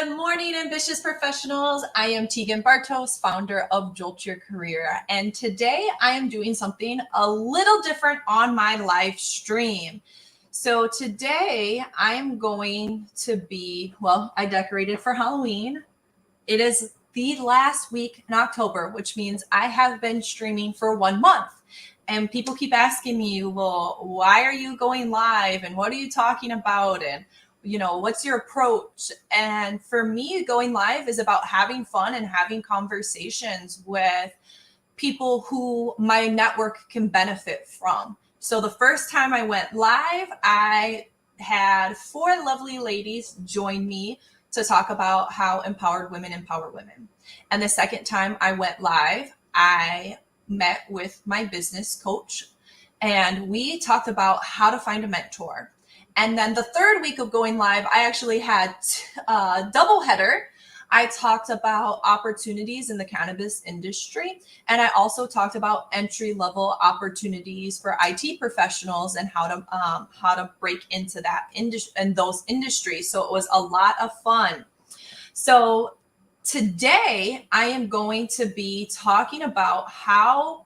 Good morning, ambitious professionals. I am Tegan Bartos, founder of Jolt Your Career. And today I am doing something a little different on my live stream. So today I am going to be, I decorated for Halloween. It is the last week in October, which means I have been streaming for 1 month. And people keep asking me, well, why are you going live? And what are you talking about? And what's your approach? And for me, going live is about having fun and having conversations with people who my network can benefit from. So the first time I went live, I had 4 lovely ladies join me to talk about how empowered women empower women. And the second time I went live, I met with my business coach and we talked about how to find a mentor. And then the third week of going live, I actually had a double header. I talked about opportunities in the cannabis industry. And I also talked about entry-level opportunities for IT professionals and how to break into that industry and those industries. So it was a lot of fun. So today I am going to be talking about how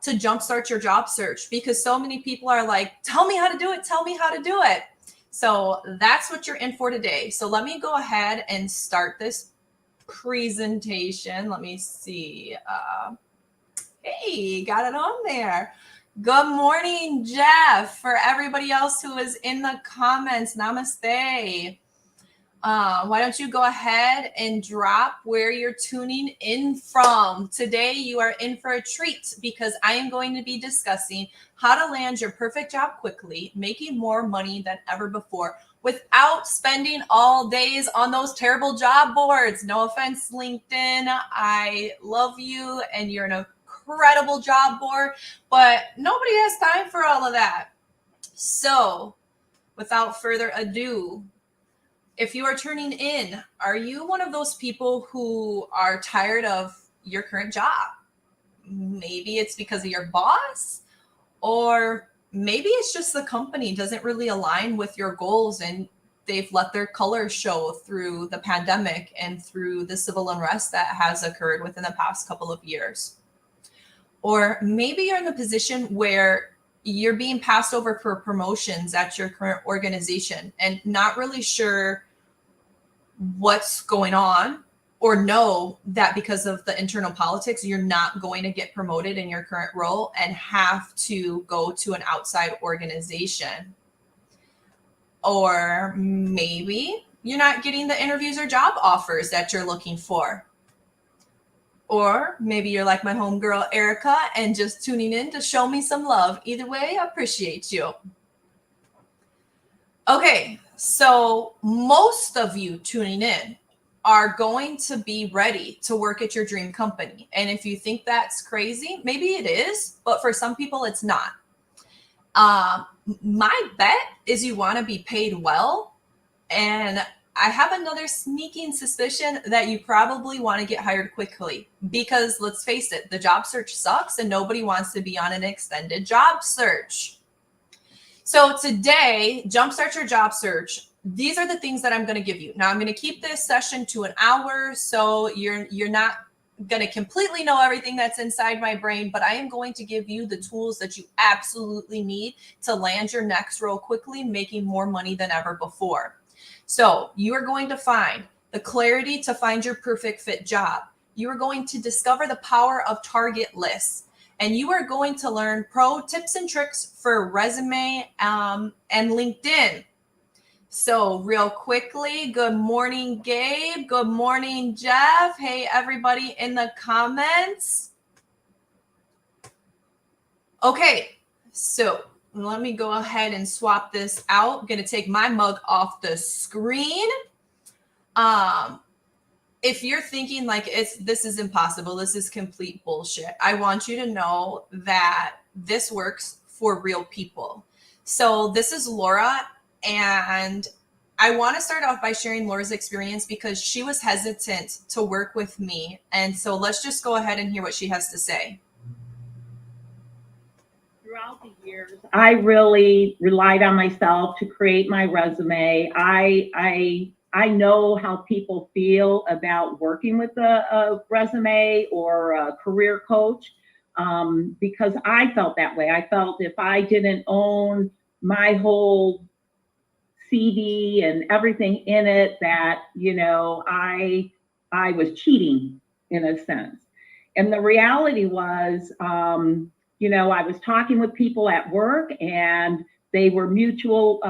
to jumpstart your job search, because so many people are like, tell me how to do it. Tell me how to do it. So that's what you're in for today. So let me go ahead and start this presentation. Let me see. Hey, got it on there. Good morning, Jeff. For everybody else who is in the comments, namaste. Why don't you go ahead and drop where you're tuning in from. Today, you are in for a treat because I am going to be discussing how to land your perfect job quickly, making more money than ever before without spending all days on those terrible job boards. No offense, LinkedIn. I love you and you're an incredible job board, but nobody has time for all of that. So without further ado, if you are tuning in, are you one of those people who are tired of your current job? Maybe it's because of your boss, or maybe it's just the company doesn't really align with your goals and they've let their colors show through the pandemic and through the civil unrest that has occurred within the past couple of years. Or maybe you're in the position where you're being passed over for promotions at your current organization and not really sure what's going on, or know that because of the internal politics, you're not going to get promoted in your current role and have to go to an outside organization. Or maybe you're not getting the interviews or job offers that you're looking for. Or maybe you're like my homegirl, Erica, and just tuning in to show me some love. Either way, I appreciate you. Okay, so most of you tuning in are going to be ready to work at your dream company. And if you think that's crazy, maybe it is, but for some people it's not. My bet is you want to be paid well. And I have another sneaking suspicion that you probably want to get hired quickly, because let's face it, the job search sucks and nobody wants to be on an extended job search. So today, jumpstart your job search. These are the things that I'm going to give you. Now I'm going to keep this session to an hour, so you're not going to completely know everything that's inside my brain, but I am going to give you the tools that you absolutely need to land your next role quickly, making more money than ever before. So you are going to find the clarity to find your perfect fit job. You are going to discover the power of target lists. And you are going to learn pro tips and tricks for resume and LinkedIn. So real quickly, good morning, Gabe. Good morning, Jeff. Hey, everybody in the comments. Okay, so let me go ahead and swap this out. I'm going to take my mug off the screen. If you're thinking like this is impossible, this is complete bullshit, I want you to know that this works for real people. So this is Laura, and I want to start off by sharing Laura's experience because she was hesitant to work with me. And so let's just go ahead and hear what she has to say. Throughout the years, I really relied on myself to create my resume. I I know how people feel about working with a resume or a career coach, because I felt that way. I felt if I didn't own my whole CD and everything in it, that I was cheating in a sense. And the reality was, I was talking with people at work, and they were mutual,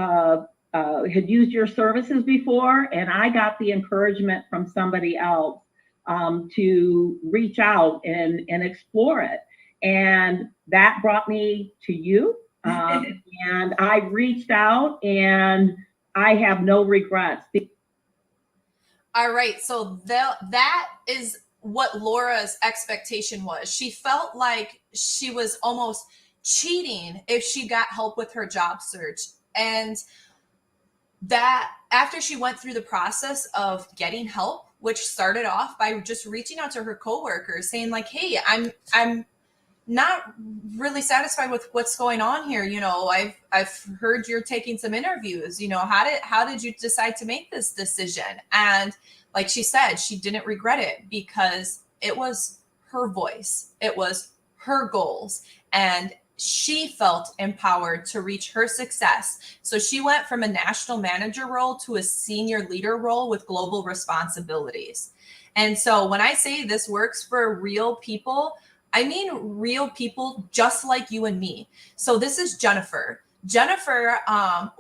had used your services before, and I got the encouragement from somebody else, to reach out and explore it. And that brought me to you. And I reached out, and I have no regrets. All right. So that is what Laura's expectation was. She felt like she was almost cheating if she got help with her job search. And that after she went through the process of getting help, which started off by just reaching out to her coworkers saying like, hey, I'm not really satisfied with what's going on here. I've heard you're taking some interviews. How did you decide to make this decision? And like she said, she didn't regret it because it was her voice. It was her goals. And she felt empowered to reach her success. So she went from a national manager role to a senior leader role with global responsibilities. And so when I say this works for real people, I mean real people just like you and me. So this is Jennifer. Jennifer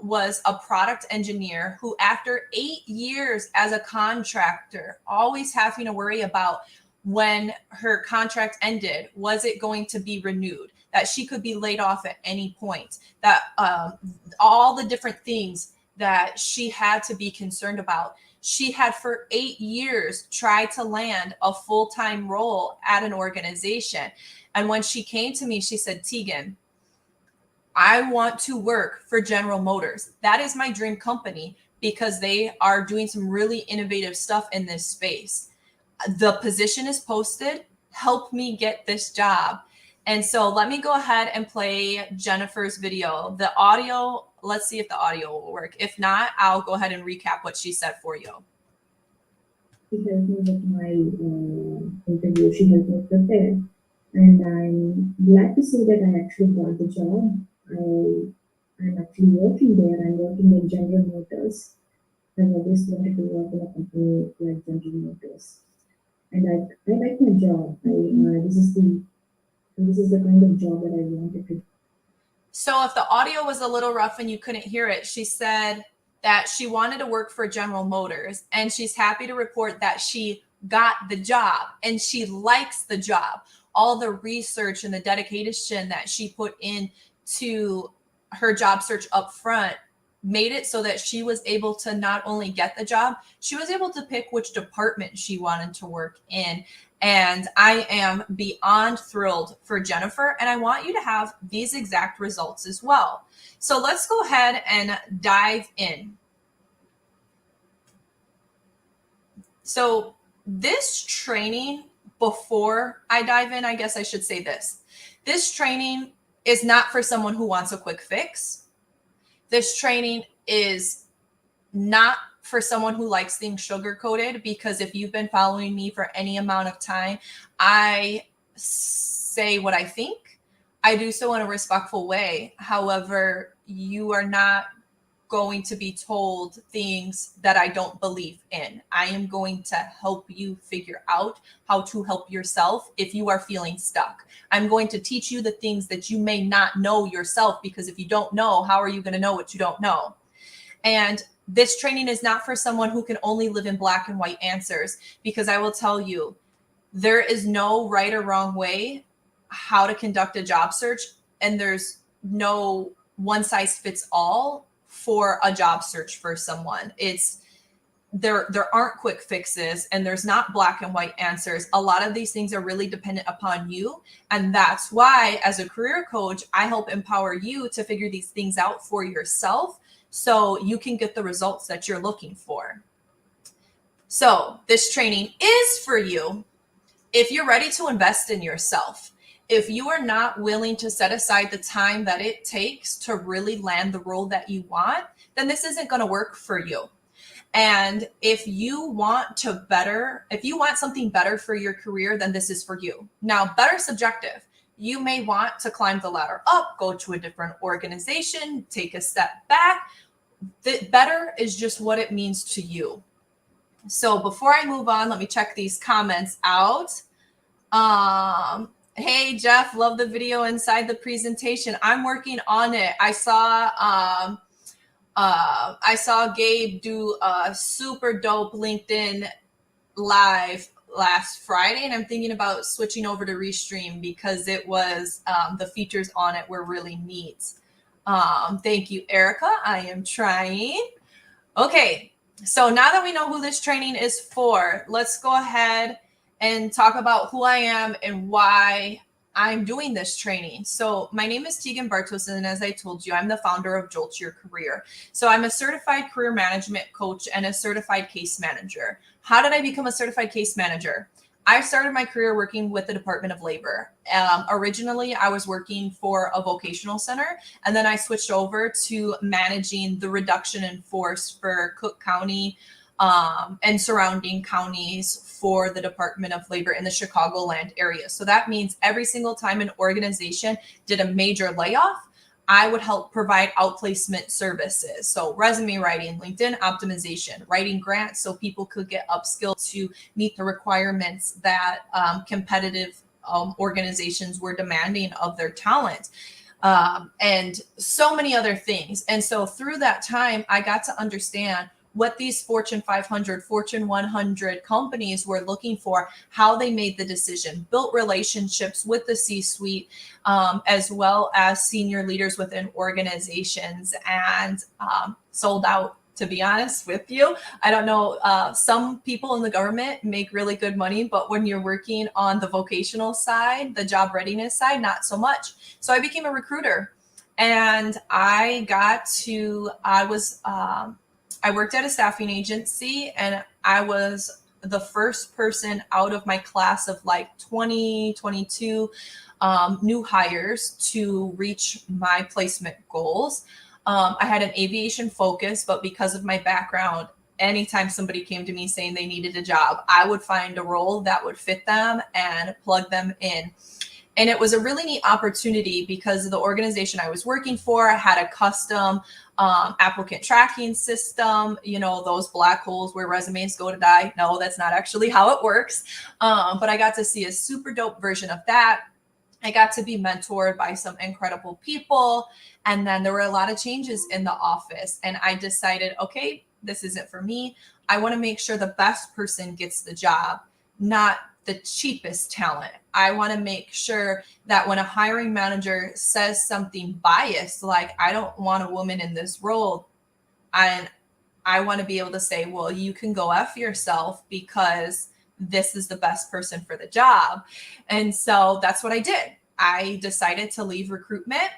was a product engineer who, after 8 years as a contractor, always having to worry about when her contract ended, was it going to be renewed, that she could be laid off at any point, that all the different things that she had to be concerned about. She had for 8 years tried to land a full-time role at an organization. And when she came to me, she said, Tegan, I want to work for General Motors. That is my dream company because they are doing some really innovative stuff in this space. The position is posted. Help me get this job. And so let me go ahead and play Jennifer's video. The audio, let's see if the audio will work. If not, I'll go ahead and recap what she said for you. She helped me with my interview. She helped me prepare. And I'm glad to say that I actually got the job. I'm actually working there. I'm working in General Motors. I've always wanted to work in a company like General Motors. And I like my job. This is the kind of job that I wanted to do. So if the audio was a little rough and you couldn't hear it, she said that she wanted to work for General Motors, and she's happy to report that she got the job and she likes the job. All the research and the dedication that she put into her job search up front made it so that she was able to not only get the job, she was able to pick which department she wanted to work in. And I am beyond thrilled for Jennifer, and I want you to have these exact results as well. So let's go ahead and dive in. So this training, before I dive in, I guess I should say this. This training is not for someone who wants a quick fix. This training is not for someone who likes things sugar-coated, because if you've been following me for any amount of time, I say what I think. I do so in a respectful way. However, you are not going to be told things that I don't believe in. I am going to help you figure out how to help yourself if you are feeling stuck. I'm going to teach you the things that you may not know yourself, because if you don't know, how are you going to know what you don't know? And this training is not for someone who can only live in black and white answers, because I will tell you, there is no right or wrong way how to conduct a job search, and there's no one size fits all for a job search for someone. There aren't quick fixes, and there's not black and white answers. A lot of these things are really dependent upon you. And that's why, as a career coach, I help empower you to figure these things out for yourself, so you can get the results that you're looking for. So this training is for you if you're ready to invest in yourself. If you are not willing to set aside the time that it takes to really land the role that you want, then this isn't going to work for you. And if you want something better for your career, then this is for you. Now, better subjective. You may want to climb the ladder up, go to a different organization, take a step back. The better is just what it means to you. So before I move on, let me check these comments out. Hey, Jeff, love the video inside the presentation. I'm working on it. I saw Gabe do a super dope LinkedIn live last Friday, and I'm thinking about switching over to Restream because it was the features on it were really neat. Thank you, Erica. I am trying. Okay, so now that we know who this training is for, let's go ahead and talk about who I am and why I'm doing this training. So my name is Tegan Bartos, and as I told you, I'm the founder of Jolt Your Career. So I'm a certified career management coach and a certified case manager. How did I become a certified case manager? I started my career working with the Department of Labor. Originally, I was working for a vocational center, and then I switched over to managing the reduction in force for Cook County and surrounding counties for the Department of Labor in the Chicagoland area. So that means every single time an organization did a major layoff, I would help provide outplacement services. So resume writing, LinkedIn optimization, writing grants so people could get upskilled to meet the requirements that competitive organizations were demanding of their talent. And so many other things. And so through that time, I got to understand what these Fortune 500, Fortune 100 companies were looking for, how they made the decision, built relationships with the C-suite, as well as senior leaders within organizations, and sold out, to be honest with you. I don't know, some people in the government make really good money, but when you're working on the vocational side, the job readiness side, not so much. So I became a recruiter, and I worked at a staffing agency, and I was the first person out of my class of like 22 new hires to reach my placement goals. I had an aviation focus, but because of my background, anytime somebody came to me saying they needed a job, I would find a role that would fit them and plug them in. And it was a really neat opportunity because the organization I was working for had a custom applicant tracking system, you know, those black holes where resumes go to die. No, that's not actually how it works. But I got to see a super dope version of that. I got to be mentored by some incredible people. And then there were a lot of changes in the office. And I decided, okay, this isn't for me. I want to make sure the best person gets the job, not the cheapest talent. I want to make sure that when a hiring manager says something biased, like, I don't want a woman in this role, and I want to be able to say, well, you can go F yourself because this is the best person for the job. And so that's what I did. I decided to leave recruitment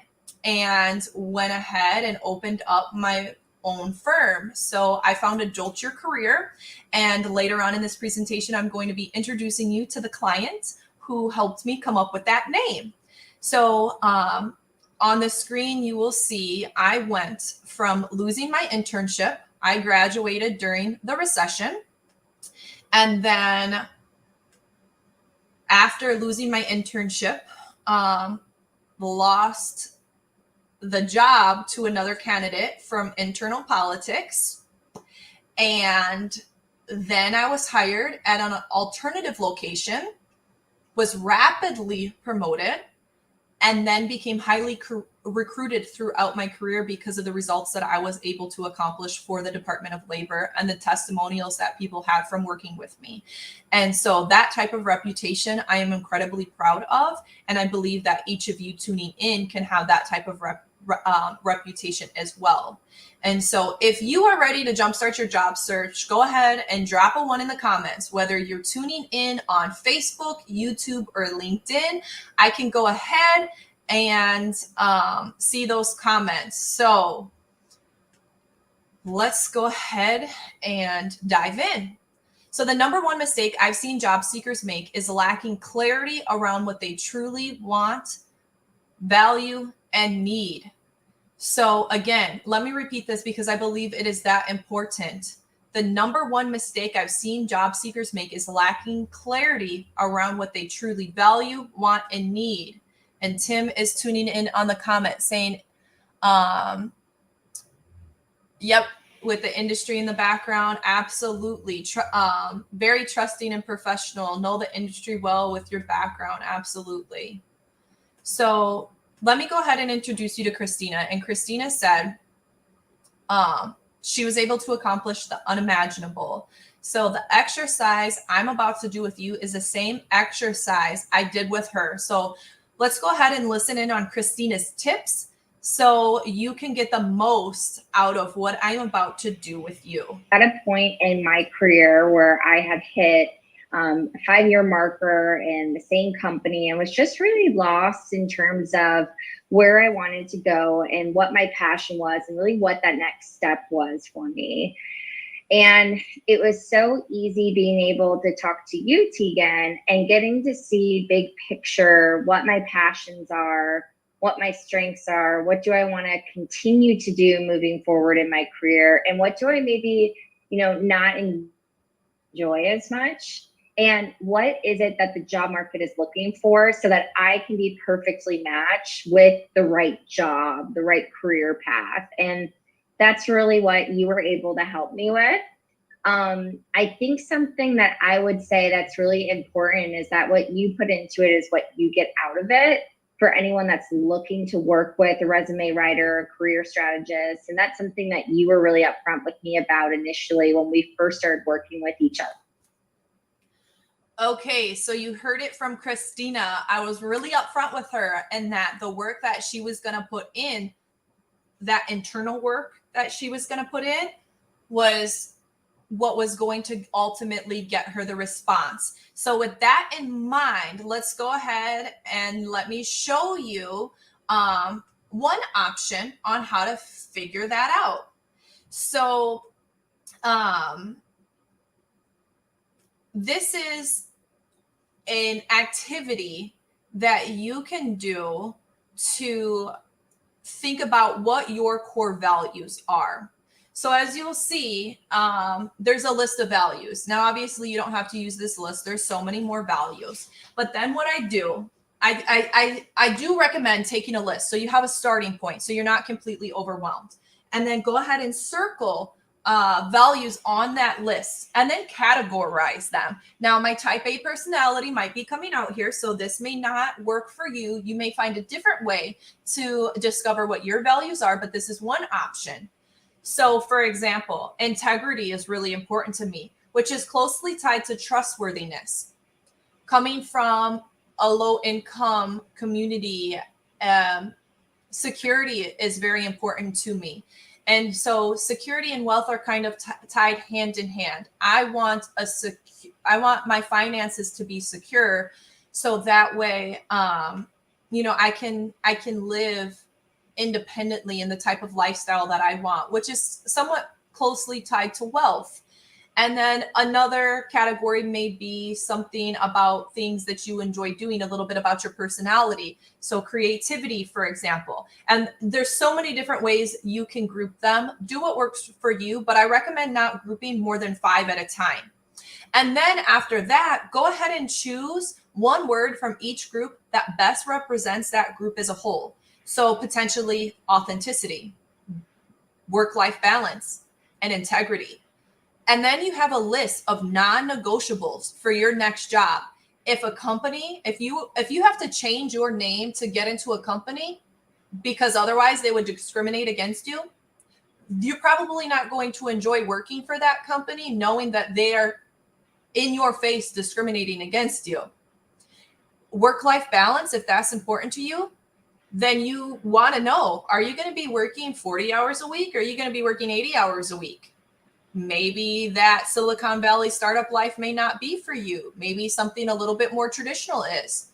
and went ahead and opened up my own firm. So I founded Jolt Your Career. And later on in this presentation, I'm going to be introducing you to the client who helped me come up with that name. So on the screen, you will see I went from losing my internship. I graduated during the recession. And then after losing my internship, lost the job to another candidate from internal politics. And then I was hired at an alternative location, was rapidly promoted, and then became highly recruited throughout my career because of the results that I was able to accomplish for the Department of Labor and the testimonials that people had from working with me. And so that type of reputation I am incredibly proud of. And I believe that each of you tuning in can have that type of reputation as well. And so if you are ready to jumpstart your job search, go ahead and drop a 1 in the comments, whether you're tuning in on Facebook, YouTube, or LinkedIn. I can go ahead and see those comments. So let's go ahead and dive in. So the number one mistake I've seen job seekers make is lacking clarity around what they truly want, value, and need. So again, let me repeat this because I believe it is that important. The number one mistake I've seen job seekers make is lacking clarity around what they truly value, want, and need. And Tim is tuning in on the comment saying, yep, with the industry in the background, absolutely. Very trusting and professional. Know the industry well with your background, absolutely. So let me go ahead and introduce you to Christina. And Christina said she was able to accomplish the unimaginable. So the exercise I'm about to do with you is the same exercise I did with her. So let's go ahead and listen in on Christina's tips so you can get the most out of what I'm about to do with you. At a point in my career where I had hit a 5-year marker in the same company and was just really lost in terms of where I wanted to go and what my passion was and really what that next step was for me. And it was so easy being able to talk to you, Tegan, and getting to see big picture, what my passions are, what my strengths are, what do I want to continue to do moving forward in my career, and what do I maybe, not enjoy as much, and what is it that the job market is looking for so that I can be perfectly matched with the right job, the right career path. And that's really what you were able to help me with. I think something that I would say that's really important is that what you put into it is what you get out of it. For anyone that's looking to work with a resume writer, a career strategist. And that's something that you were really upfront with me about initially when we first started working with each other. Okay, so you heard it from Christina. I was really upfront with her and that the work that she was going to put in, that internal work that she was going to put in was what was going to ultimately get her the response. So with that in mind, let's go ahead and let me show you one option on how to figure that out. So this is an activity that you can do to think about what your core values are. So as you'll see, there's a list of values. Now, obviously, you don't have to use this list. There's so many more values. But then what I do, I do recommend taking a list so you have a starting point so you're not completely overwhelmed. And then go ahead and circle values on that list and then categorize them. Now, my type A personality might be coming out here, so this may not work for you. You may find a different way to discover what your values are, but this is one option. So, for example, integrity is really important to me, which is closely tied to trustworthiness. Coming from a low-income community, security is very important to me. And so security and wealth are kind of tied hand in hand. I want my finances to be secure, so that way, I can live independently in the type of lifestyle that I want, which is somewhat closely tied to wealth. And then another category may be something about things that you enjoy doing, a little bit about your personality. So creativity, for example. And there's so many different ways you can group them. Do what works for you, but I recommend not grouping more than 5 at a time. And then after that, go ahead and choose one word from each group that best represents that group as a whole. So potentially authenticity, work-life balance, and integrity. And then you have a list of non-negotiables for your next job. If a company, if you have to change your name to get into a company because otherwise they would discriminate against you, you're probably not going to enjoy working for that company knowing that they are in your face discriminating against you. Work-life balance, if that's important to you, then you want to know, are you going to be working 40 hours a week or are you going to be working 80 hours a week? Maybe that Silicon Valley startup life may not be for you. Maybe something a little bit more traditional is.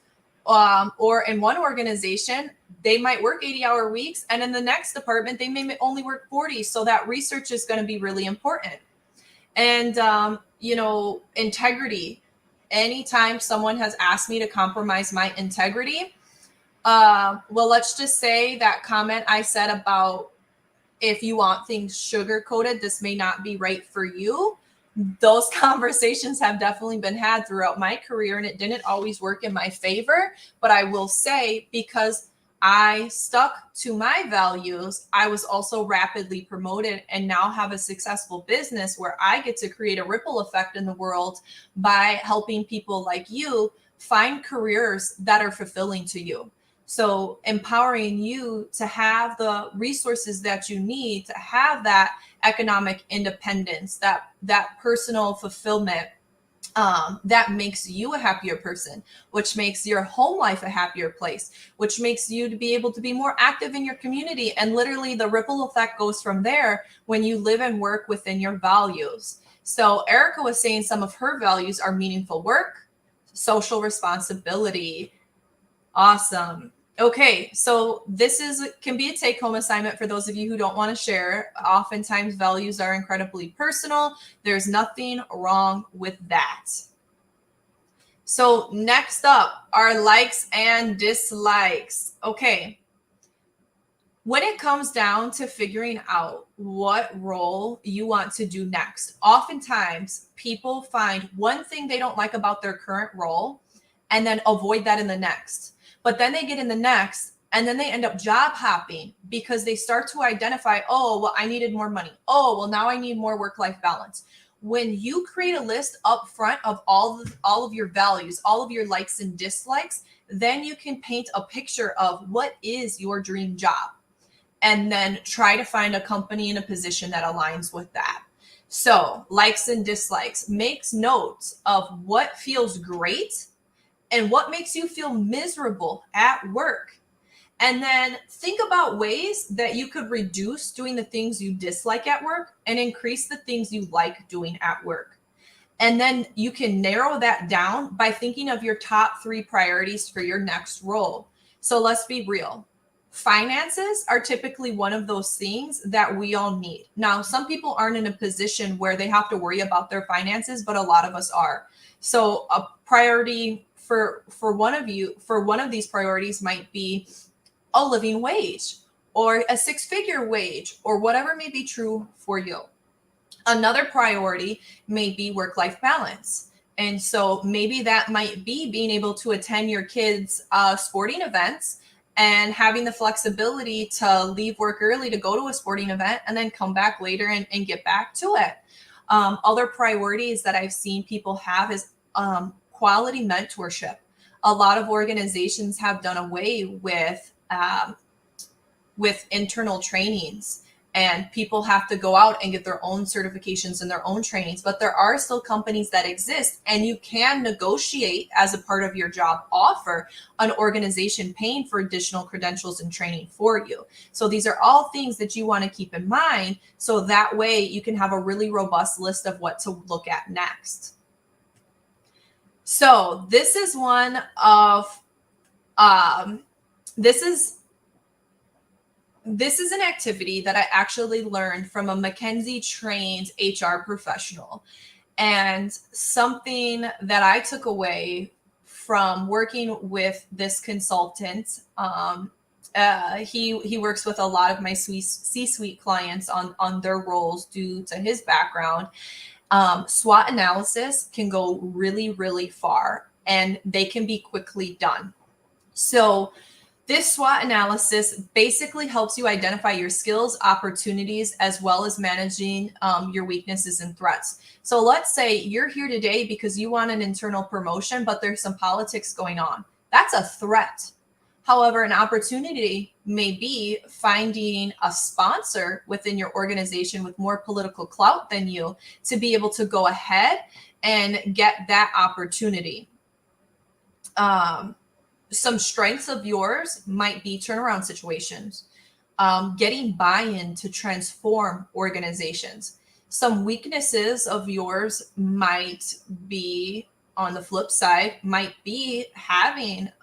Or in one organization, they might work 80-hour weeks, and in the next department, they may only work 40. So that research is going to be really important. And, integrity. Anytime someone has asked me to compromise my integrity, let's just say that comment I said about if you want things sugar coated, this may not be right for you. Those conversations have definitely been had throughout my career, and it didn't always work in my favor. But I will say, because I stuck to my values, I was also rapidly promoted and now have a successful business where I get to create a ripple effect in the world by helping people like you find careers that are fulfilling to you. So empowering you to have the resources that you need to have that economic independence, that personal fulfillment, that makes you a happier person, which makes your home life a happier place, which makes you to be able to be more active in your community. And literally the ripple effect goes from there when you live and work within your values. So Erica was saying some of her values are meaningful work, social responsibility. Awesome. Okay, so this can be a take-home assignment for those of you who don't want to share. Oftentimes values are incredibly personal. There's nothing wrong with that. So next up are likes and dislikes. Okay. When it comes down to figuring out what role you want to do next, oftentimes people find one thing they don't like about their current role and then avoid that in the next. But then they get in the next and then they end up job hopping because they start to identify, oh, well, I needed more money. Oh, well, now I need more work-life balance. When you create a list up front of all of your values, all of your likes and dislikes, then you can paint a picture of what is your dream job and then try to find a company in a position that aligns with that. So likes and dislikes, makes notes of what feels great and what makes you feel miserable at work. And then think about ways that you could reduce doing the things you dislike at work and increase the things you like doing at work. And then you can narrow that down by thinking of your top 3 priorities for your next role. So let's be real. Finances are typically one of those things that we all need. Now, some people aren't in a position where they have to worry about their finances, but a lot of us are. So a priority for one of these priorities might be a living wage or a 6-figure wage or whatever may be true for you. Another priority may be work-life balance. And so maybe that might be being able to attend your kids' sporting events and having the flexibility to leave work early to go to a sporting event and then come back later and get back to it. Other priorities that I've seen people have is quality mentorship. A lot of organizations have done away with internal trainings, and people have to go out and get their own certifications and their own trainings. But there are still companies that exist, and you can negotiate as a part of your job offer an organization paying for additional credentials and training for you. So these are all things that you want to keep in mind, so that way you can have a really robust list of what to look at next. So this is one of, this is an activity that I actually learned from a McKinsey trained HR professional, and something that I took away from working with this consultant. He works with a lot of my C-suite clients on their roles due to his background. SWOT analysis can go really, really far, and they can be quickly done. So this SWOT analysis basically helps you identify your skills, opportunities, as well as managing your weaknesses and threats. So let's say you're here today because you want an internal promotion, but there's some politics going on. That's a threat. However, an opportunity may be finding a sponsor within your organization with more political clout than you to be able to go ahead and get that opportunity. Some strengths of yours might be turnaround situations, getting buy-in to transform organizations. Some weaknesses of yours might be, on the flip side, might be having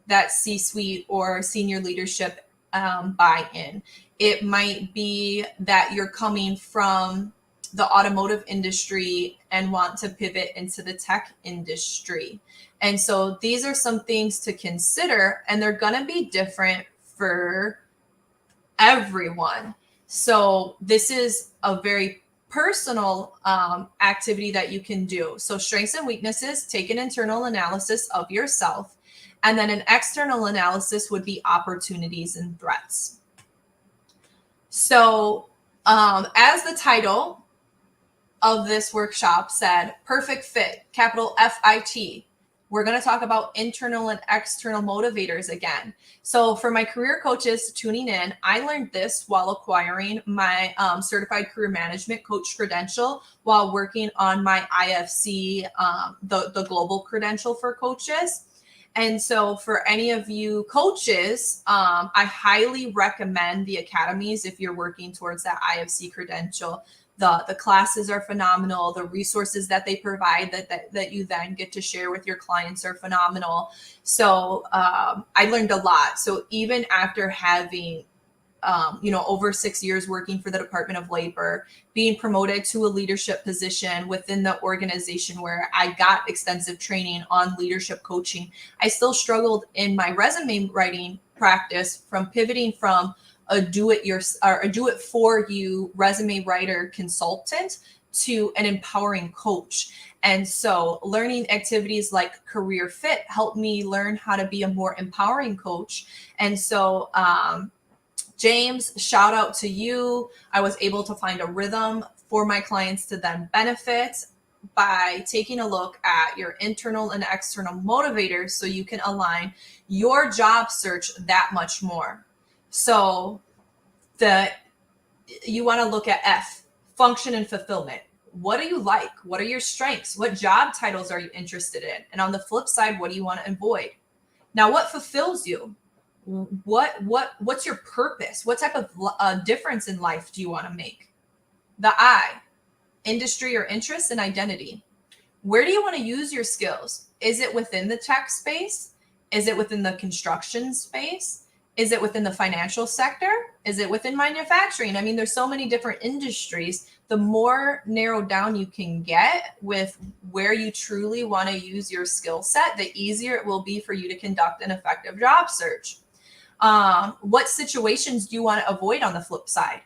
that C-suite or senior leadership buy-in. It might be that you're coming from the automotive industry and want to pivot into the tech industry. And so these are some things to consider, and they're going to be different for everyone. So this is a very personal activity that you can do. So strengths and weaknesses, take an internal analysis of yourself. And then an external analysis would be opportunities and threats. So as the title of this workshop said, perfect fit, capital FIT. We're going to talk about internal and external motivators again. So for my career coaches tuning in, I learned this while acquiring my certified career management coach credential while working on my IFC, the global credential for coaches. And so for any of you coaches, I highly recommend the academies if you're working towards that IFC credential. The classes are phenomenal. The resources that they provide that you then get to share with your clients are phenomenal. So I learned a lot. So even after having over 6 years working for the Department of Labor, being promoted to a leadership position within the organization where I got extensive training on leadership coaching, I still struggled in my resume writing practice from pivoting from a do it for you resume writer consultant to an empowering coach. And so learning activities like Career Fit helped me learn how to be a more empowering coach. And so James, shout out to you. I was able to find a rhythm for my clients to then benefit by taking a look at your internal and external motivators so you can align your job search that much more. So you want to look at F, function and fulfillment. What do you like? What are your strengths? What job titles are you interested in? And on the flip side, what do you want to avoid? Now, what fulfills you? What's your purpose? What type of difference in life do you want to make? The I, industry or interest and identity. Where do you want to use your skills? Is it within the tech space? Is it within the construction space? Is it within the financial sector? Is it within manufacturing? I mean, there's so many different industries. The more narrowed down you can get with where you truly want to use your skill set, the easier it will be for you to conduct an effective job search. What situations do you want to avoid on the flip side?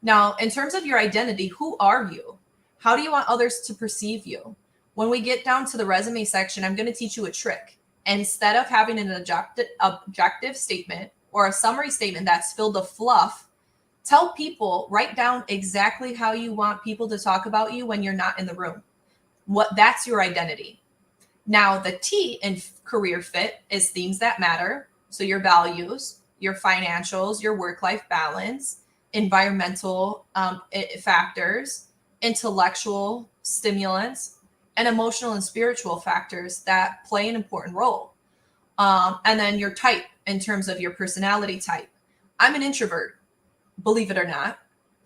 Now, in terms of your identity, who are you? How do you want others to perceive you? When we get down to the resume section, I'm going to teach you a trick. Instead of having an objective statement or a summary statement that's filled with fluff, tell people, write down exactly how you want people to talk about you when you're not in the room. That's your identity. Now, the T in Career Fit is themes that matter. So your values, your financials, your work-life balance, environmental factors, intellectual stimulants, and emotional and spiritual factors that play an important role. And then your type in terms of your personality type. I'm an introvert, believe it or not.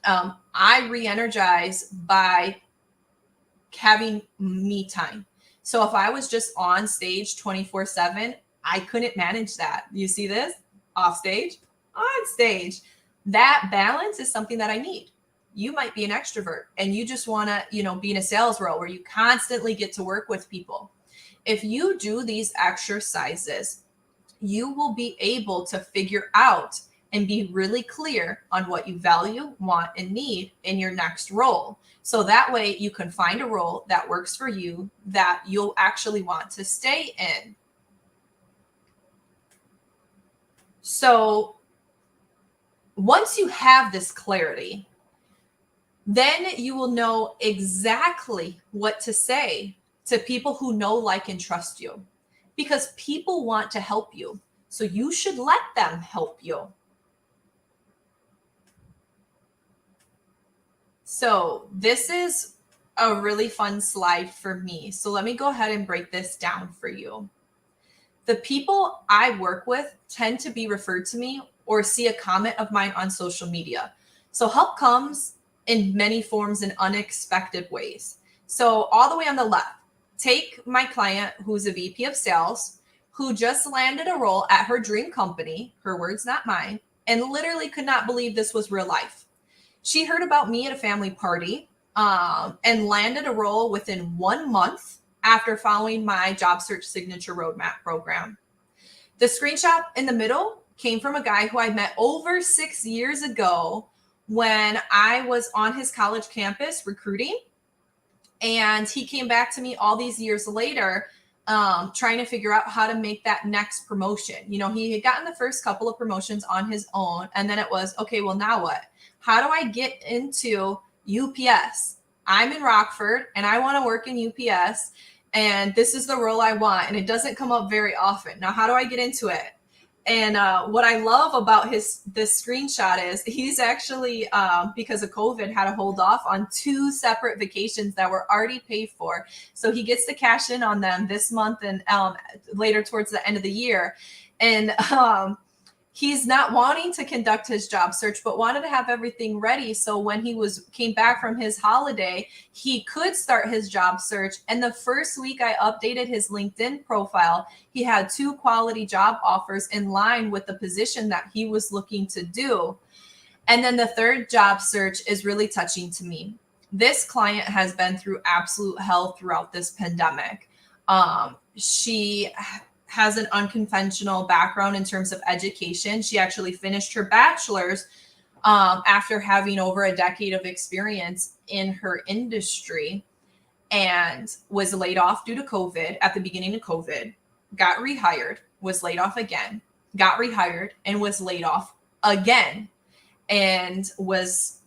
I re-energize by having me time. So if I was just on stage 24/7, I couldn't manage that. You see this? Off stage, on stage. That balance is something that I need. You might be an extrovert and you just want to, be in a sales role where you constantly get to work with people. If you do these exercises, you will be able to figure out and be really clear on what you value, want, and need in your next role. So that way you can find a role that works for you that you'll actually want to stay in. So once you have this clarity, then you will know exactly what to say to people who know, like, and trust you, because people want to help you. So you should let them help you. So this is a really fun slide for me. So let me go ahead and break this down for you. The people I work with tend to be referred to me or see a comment of mine on social media. So help comes in many forms in unexpected ways. So all the way on the left, take my client who's a VP of sales, who just landed a role at her dream company, her words, not mine, and literally could not believe this was real life. She heard about me at a family party and landed a role within 1 month after following my job search signature roadmap program. The screenshot in the middle came from a guy who I met over 6 years ago when I was on his college campus recruiting. And he came back to me all these years later, trying to figure out how to make that next promotion. You know, he had gotten the first couple of promotions on his own. And then it was, okay, well, now what? How do I get into UPS? I'm in Rockford and I want to work in UPS. And this is the role I want. And it doesn't come up very often. Now, how do I get into it? And what I love about this screenshot is he's actually, because of COVID, had to hold off on 2 separate vacations that were already paid for. So he gets to cash in on them this month and later towards the end of the year. And he's not wanting to conduct his job search, but wanted to have everything ready. So when he came back from his holiday, he could start his job search. And the first week I updated his LinkedIn profile, he had 2 quality job offers in line with the position that he was looking to do. And then the third job search is really touching to me. This client has been through absolute hell throughout this pandemic. She has an unconventional background in terms of education. She actually finished her bachelor's after having over a decade of experience in her industry, and was laid off due to COVID at the beginning of COVID, got rehired, was laid off again, got rehired, and was laid off again, and was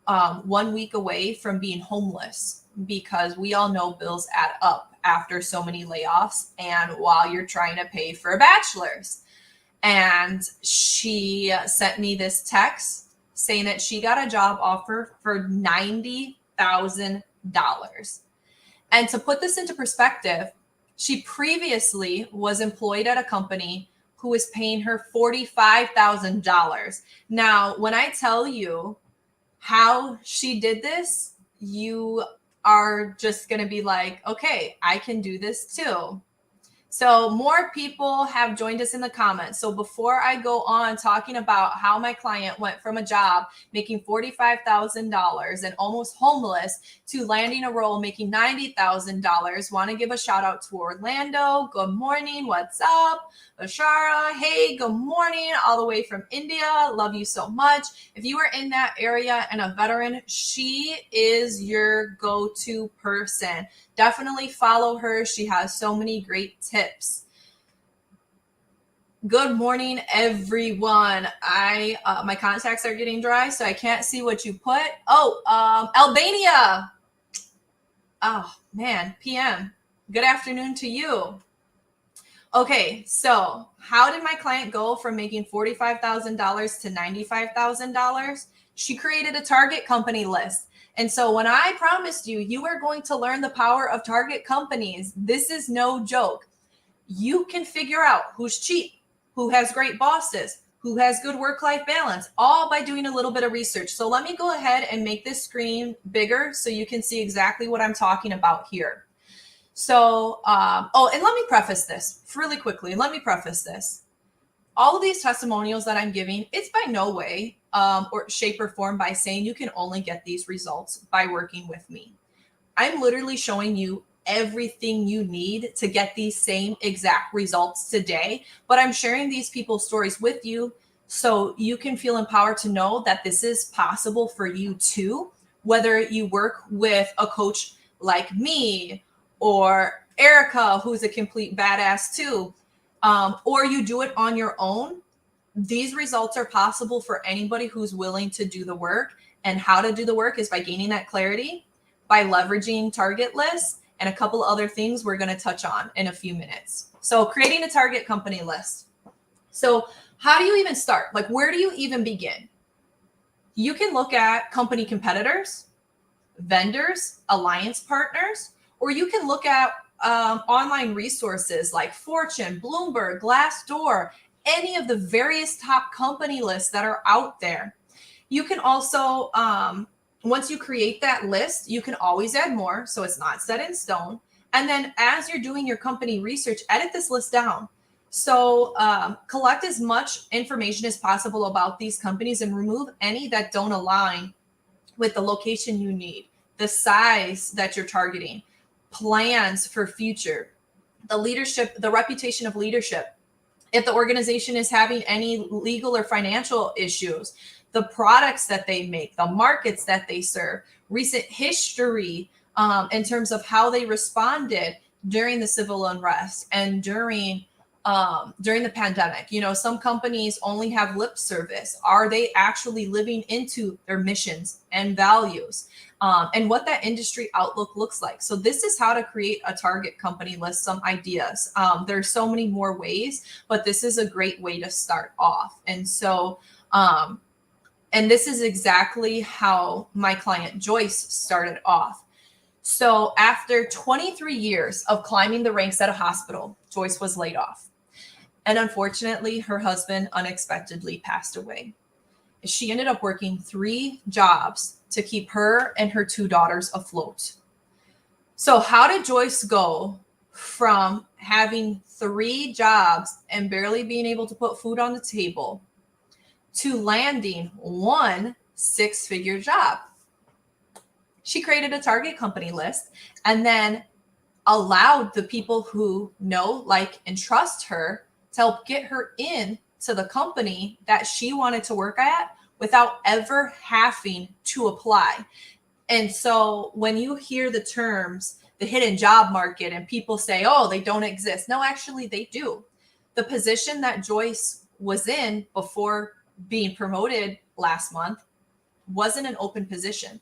1 week away from being homeless, because we all know bills add up after so many layoffs and while you're trying to pay for a bachelor's. And she sent me this text saying that she got a job offer for $90,000. And to put this into perspective, she previously was employed at a company who was paying her $45,000. Now, when I tell you how she did this, you are just going to be like, okay, I can do this too. So more people have joined us in the comments. So before I go on talking about how my client went from a job making $45,000 and almost homeless to landing a role making $90,000, want to give a shout out to Orlando. Good morning. What's up? Ashara. Hey, good morning. All the way from India. Love you so much. If you are in that area and a veteran, she is your go-to person. Definitely follow her. She has so many great tips. Good morning, everyone. My contacts are getting dry, so I can't see what you put. Oh, Albania. Oh, man, PM. Good afternoon to you. Okay, so how did my client go from making $45,000 to $95,000? She created a target company list. And so when I promised you, you are going to learn the power of target companies, this is no joke. You can figure out who's cheap, who has great bosses, who has good work-life balance, all by doing a little bit of research. So let me go ahead and make this screen bigger so you can see exactly what I'm talking about here. So, and let me preface this really quickly. Let me preface this. All of these testimonials that I'm giving, it's by no way or shape or form by saying you can only get these results by working with me. I'm literally showing you everything you need to get these same exact results today, but I'm sharing these people's stories with you so you can feel empowered to know that this is possible for you too, whether you work with a coach like me or Erica, who's a complete badass too, or you do it on your own. These results are possible for anybody who's willing to do the work. And how to do the work is by gaining that clarity, by leveraging target lists, and a couple other things we're going to touch on in a few minutes. So creating a target company list. So how do you even start? Like, where do you even begin? You can look at company competitors, vendors, alliance partners, or you can look at online resources like Fortune, Bloomberg, Glassdoor, any of the various top company lists that are out there. You can also, once you create that list, you can always add more, so it's not set in stone. And then as you're doing your company research, edit this list down. So collect as much information as possible about these companies and remove any that don't align with the location you need, the size that you're targeting, plans for future, the leadership, the reputation of leadership, if the organization is having any legal or financial issues, the products that they make, the markets that they serve, recent history in terms of how they responded during the civil unrest and during the pandemic. Some companies only have lip service. Are they actually living into their missions and values? And what that industry outlook looks like. So this is how to create a target company list, some ideas. There's so many more ways, but this is a great way to start off. And so, and this is exactly how my client Joyce started off. So after 23 years of climbing the ranks at a hospital, Joyce was laid off. And unfortunately, her husband unexpectedly passed away. She ended up working 3 jobs to keep her and her 2 daughters afloat. So how did Joyce go from having 3 jobs and barely being able to put food on the table to landing 1 6-figure job? She created a target company list and then allowed the people who know, like, and trust her to help get her in to the company that she wanted to work at without ever having to apply. And so when you hear the terms, the hidden job market, and people say, oh, they don't exist. No, actually they do. The position that Joyce was in before being promoted last month wasn't an open position.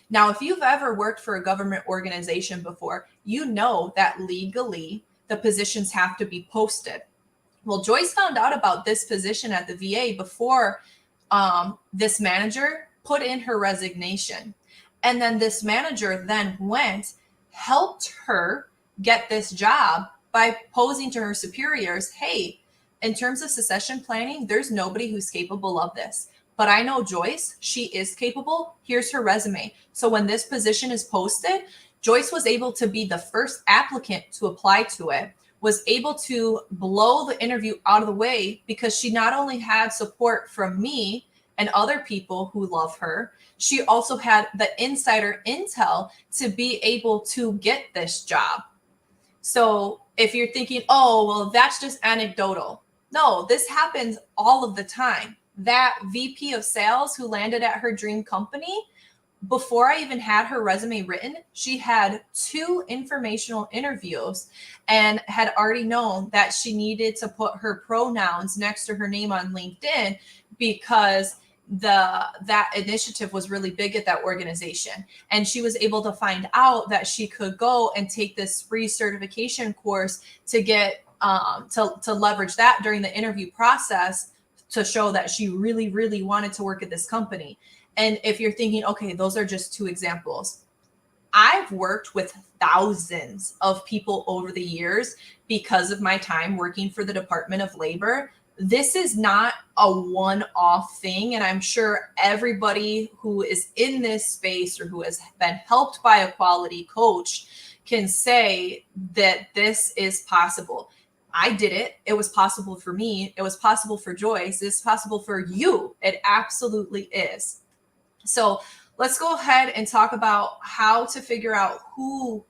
Now, if you've ever worked for a government organization before, you know that legally the positions have to be posted. Well, Joyce found out about this position at the VA before this manager put in her resignation. And then this manager then helped her get this job by posing to her superiors, hey, in terms of succession planning, there's nobody who's capable of this. But I know Joyce, she is capable. Here's her resume. So when this position is posted, Joyce was able to be the first applicant to apply to it, was able to blow the interview out of the way because she not only had support from me and other people who love her, she also had the insider intel to be able to get this job. So if you're thinking, oh, well, that's just anecdotal. No, this happens all of the time. That VP of sales who landed at her dream company, before I even had her resume written, she had 2 informational interviews and had already known that she needed to put her pronouns next to her name on LinkedIn because that initiative was really big at that organization. And she was able to find out that she could go and take this free certification course to get to leverage that during the interview process to show that she really, really wanted to work at this company. And if you're thinking, okay, those are just 2 examples. I've worked with thousands of people over the years because of my time working for the Department of Labor. This is not a one-off thing. And I'm sure everybody who is in this space or who has been helped by a quality coach can say that this is possible. I did it. It was possible for me. It was possible for Joyce. It's possible for you. It absolutely is. So let's go ahead and talk about how to figure out who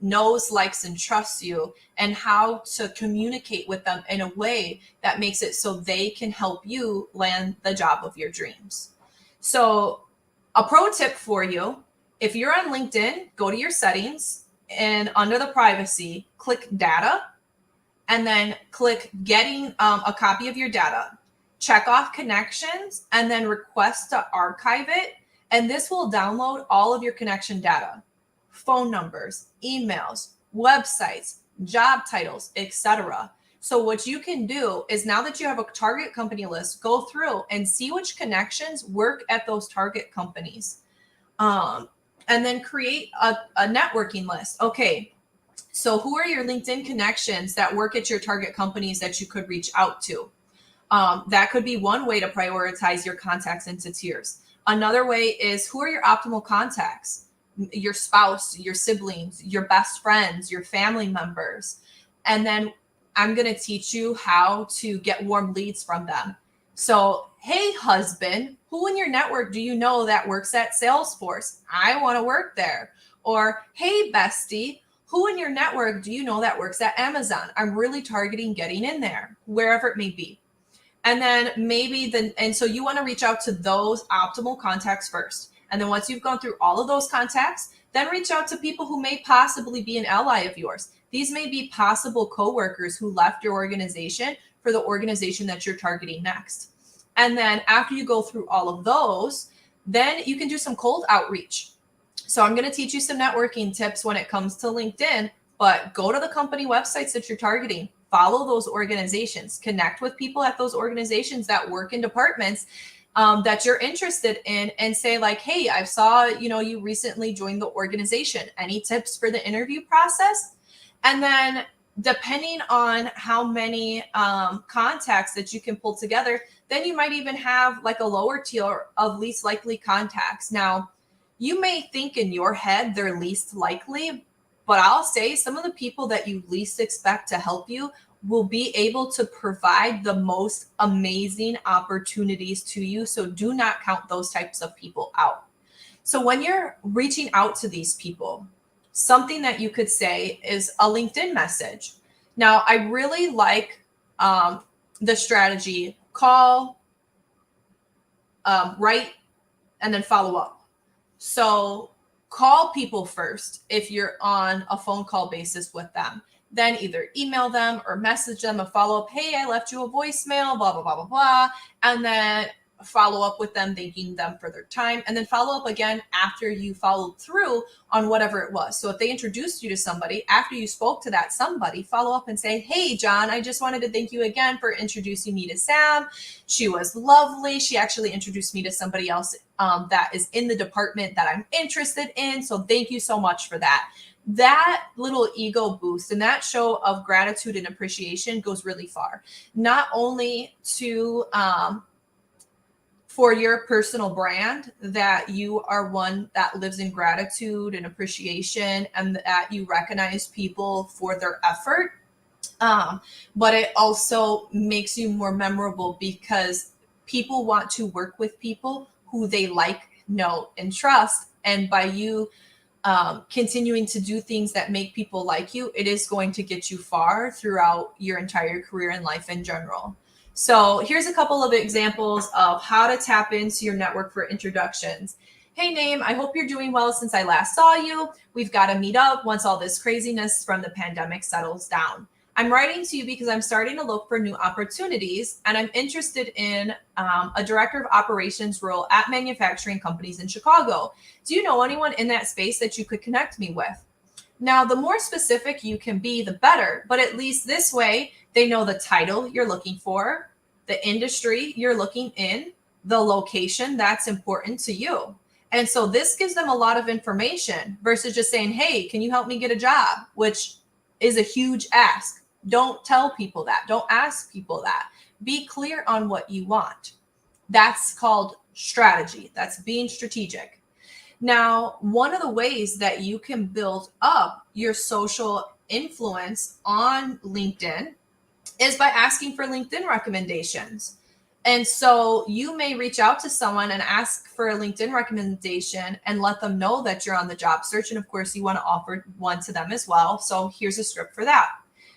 knows, likes, and trusts you and how to communicate with them in a way that makes it so they can help you land the job of your dreams. So a pro tip for you, if you're on LinkedIn, go to your settings and under the privacy, click data and then click getting a copy of your data. Check off connections and then request to archive it. And this will download all of your connection data, phone numbers, emails, websites, job titles, etc. So what you can do is now that you have a target company list, go through and see which connections work at those target companies. And then create a networking list. Okay, so who are your LinkedIn connections that work at your target companies that you could reach out to? That could be one way to prioritize your contacts into tiers. Another way is, who are your optimal contacts? Your spouse, your siblings, your best friends, your family members. And then I'm going to teach you how to get warm leads from them. So, hey, husband, who in your network do you know that works at Salesforce? I want to work there. Or, hey, bestie, Who in your network do you know that works at Amazon? I'm really targeting getting in there, wherever it may be. And then so you want to reach out to those optimal contacts first. And then once you've gone through all of those contacts, then reach out to people who may possibly be an ally of yours. These may be possible coworkers who left your organization for the organization that you're targeting next. And then after you go through all of those, then you can do some cold outreach. So I'm going to teach you some networking tips when it comes to LinkedIn, but go to the company websites that you're targeting, follow those organizations, connect with people at those organizations that work in departments that you're interested in, and say like, hey, I saw, you recently joined the organization. Any tips for the interview process? And then depending on how many contacts that you can pull together, then you might even have like a lower tier of least likely contacts. Now, you may think in your head they're least likely, but I'll say some of the people that you least expect to help you will be able to provide the most amazing opportunities to you. So do not count those types of people out. So when you're reaching out to these people, something that you could say is a LinkedIn message. Now, I really like the strategy: call, write, and then follow up. So call people first if you're on a phone call basis with them. Then either email them or message them a follow-up. Hey, I left you a voicemail, blah, blah, blah, blah, blah. And then follow up with them, thanking them for their time. And then follow up again after you followed through on whatever it was. So if they introduced you to somebody, after you spoke to that somebody, follow up and say, hey, John, I just wanted to thank you again for introducing me to Sam. She was lovely. She actually introduced me to somebody else that is in the department that I'm interested in. So thank you so much for that. That little ego boost and that show of gratitude and appreciation goes really far. Not only to for your personal brand, that you are one that lives in gratitude and appreciation, and that you recognize people for their effort. But it also makes you more memorable because people want to work with people who they like, know, and trust. And by you continuing to do things that make people like you, it is going to get you far throughout your entire career and life in general. So here's a couple of examples of how to tap into your network for introductions. Hey, Name, I hope you're doing well since I last saw you. We've got to meet up once all this craziness from the pandemic settles down. I'm writing to you because I'm starting to look for new opportunities, and I'm interested in a director of operations role at manufacturing companies in Chicago. Do you know anyone in that space that you could connect me with? Now, the more specific you can be, the better, but at least this way, they know the title you're looking for, the industry you're looking in, the location that's important to you. And so this gives them a lot of information versus just saying, hey, can you help me get a job? Which is a huge ask. Don't tell people that. Don't ask people that. Be clear on what you want. That's called strategy. That's being strategic. Now, one of the ways that you can build up your social influence on LinkedIn is by asking for LinkedIn recommendations. And so you may reach out to someone and ask for a LinkedIn recommendation and let them know that you're on the job search. And of course, you want to offer one to them as well. So here's a script for that.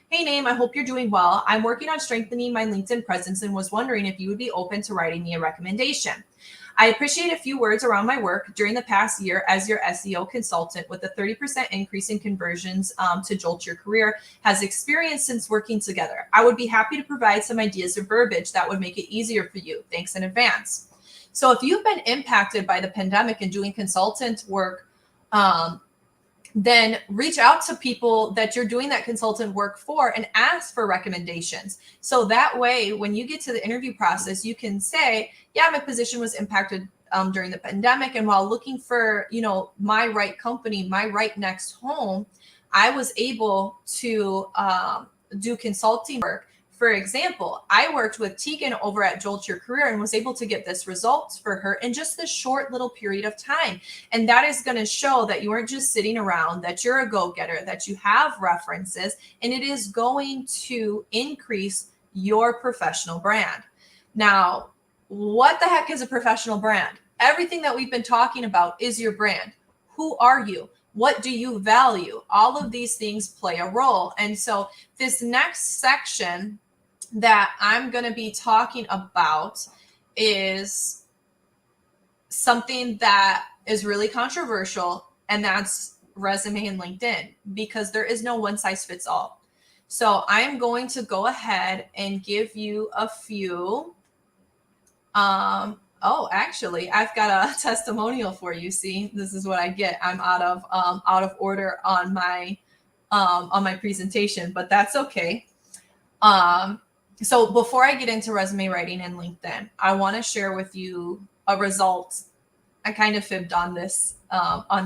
Hey, Name, I hope you're doing well. I'm working on strengthening my LinkedIn presence and was wondering if you would be open to writing me a recommendation. I appreciate a few words around my work during the past year as your SEO consultant with a 30% increase in conversions to Jolt Your Career has experienced since working together. I would be happy to provide some ideas of verbiage that would make it easier for you. Thanks in advance. So if you've been impacted by the pandemic and doing consultant work, then reach out to people that you're doing that consultant work for and ask for recommendations. So that way, when you get to the interview process, you can say, yeah, my position was impacted during the pandemic. And while looking for, my right company, my right next home, I was able to do consulting work. For example, I worked with Tegan over at Jolt Your Career and was able to get this result for her in just this short little period of time. And that is going to show that you aren't just sitting around, that you're a go-getter, that you have references, and it is going to increase your professional brand. Now, what the heck is a professional brand? Everything that we've been talking about is your brand. Who are you? What do you value? All of these things play a role. And so this next section that I'm going to be talking about is something that is really controversial, and that's resume and LinkedIn, because there is no one size fits all. So I am going to go ahead and give you a few. Oh, actually, I've got a testimonial for you. See, this is what I get. I'm out of order on my presentation, but that's okay. So before I get into resume writing and LinkedIn, I want to share with you a result. I kind of fibbed on this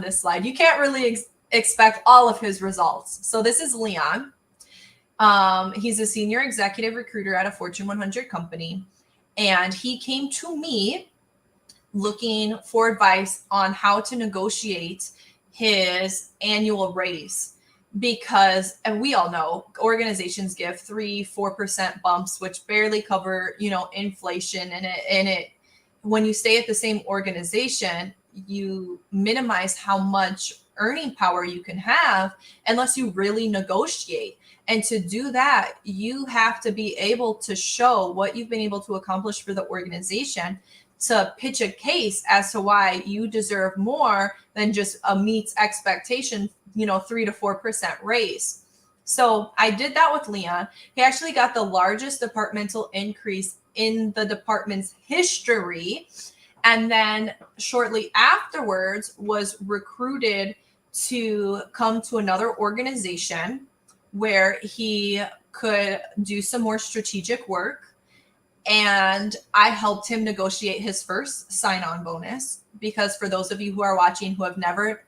slide. You can't really expect all of his results. So this is Leon. He's a senior executive recruiter at a Fortune 100 company. And he came to me looking for advice on how to negotiate his annual raise, because, and we all know, organizations give 3-4% bumps, which barely cover, inflation. And it, when you stay at the same organization, you minimize how much earning power you can have unless you really negotiate. And to do that, you have to be able to show what you've been able to accomplish for the organization, to pitch a case as to why you deserve more than just a meets expectation, 3 to 4% raise. So I did that with Leon. He actually got the largest departmental increase in the department's history. And then shortly afterwards was recruited to come to another organization where he could do some more strategic work. And I helped him negotiate his first sign-on bonus, because for those of you who are watching who have never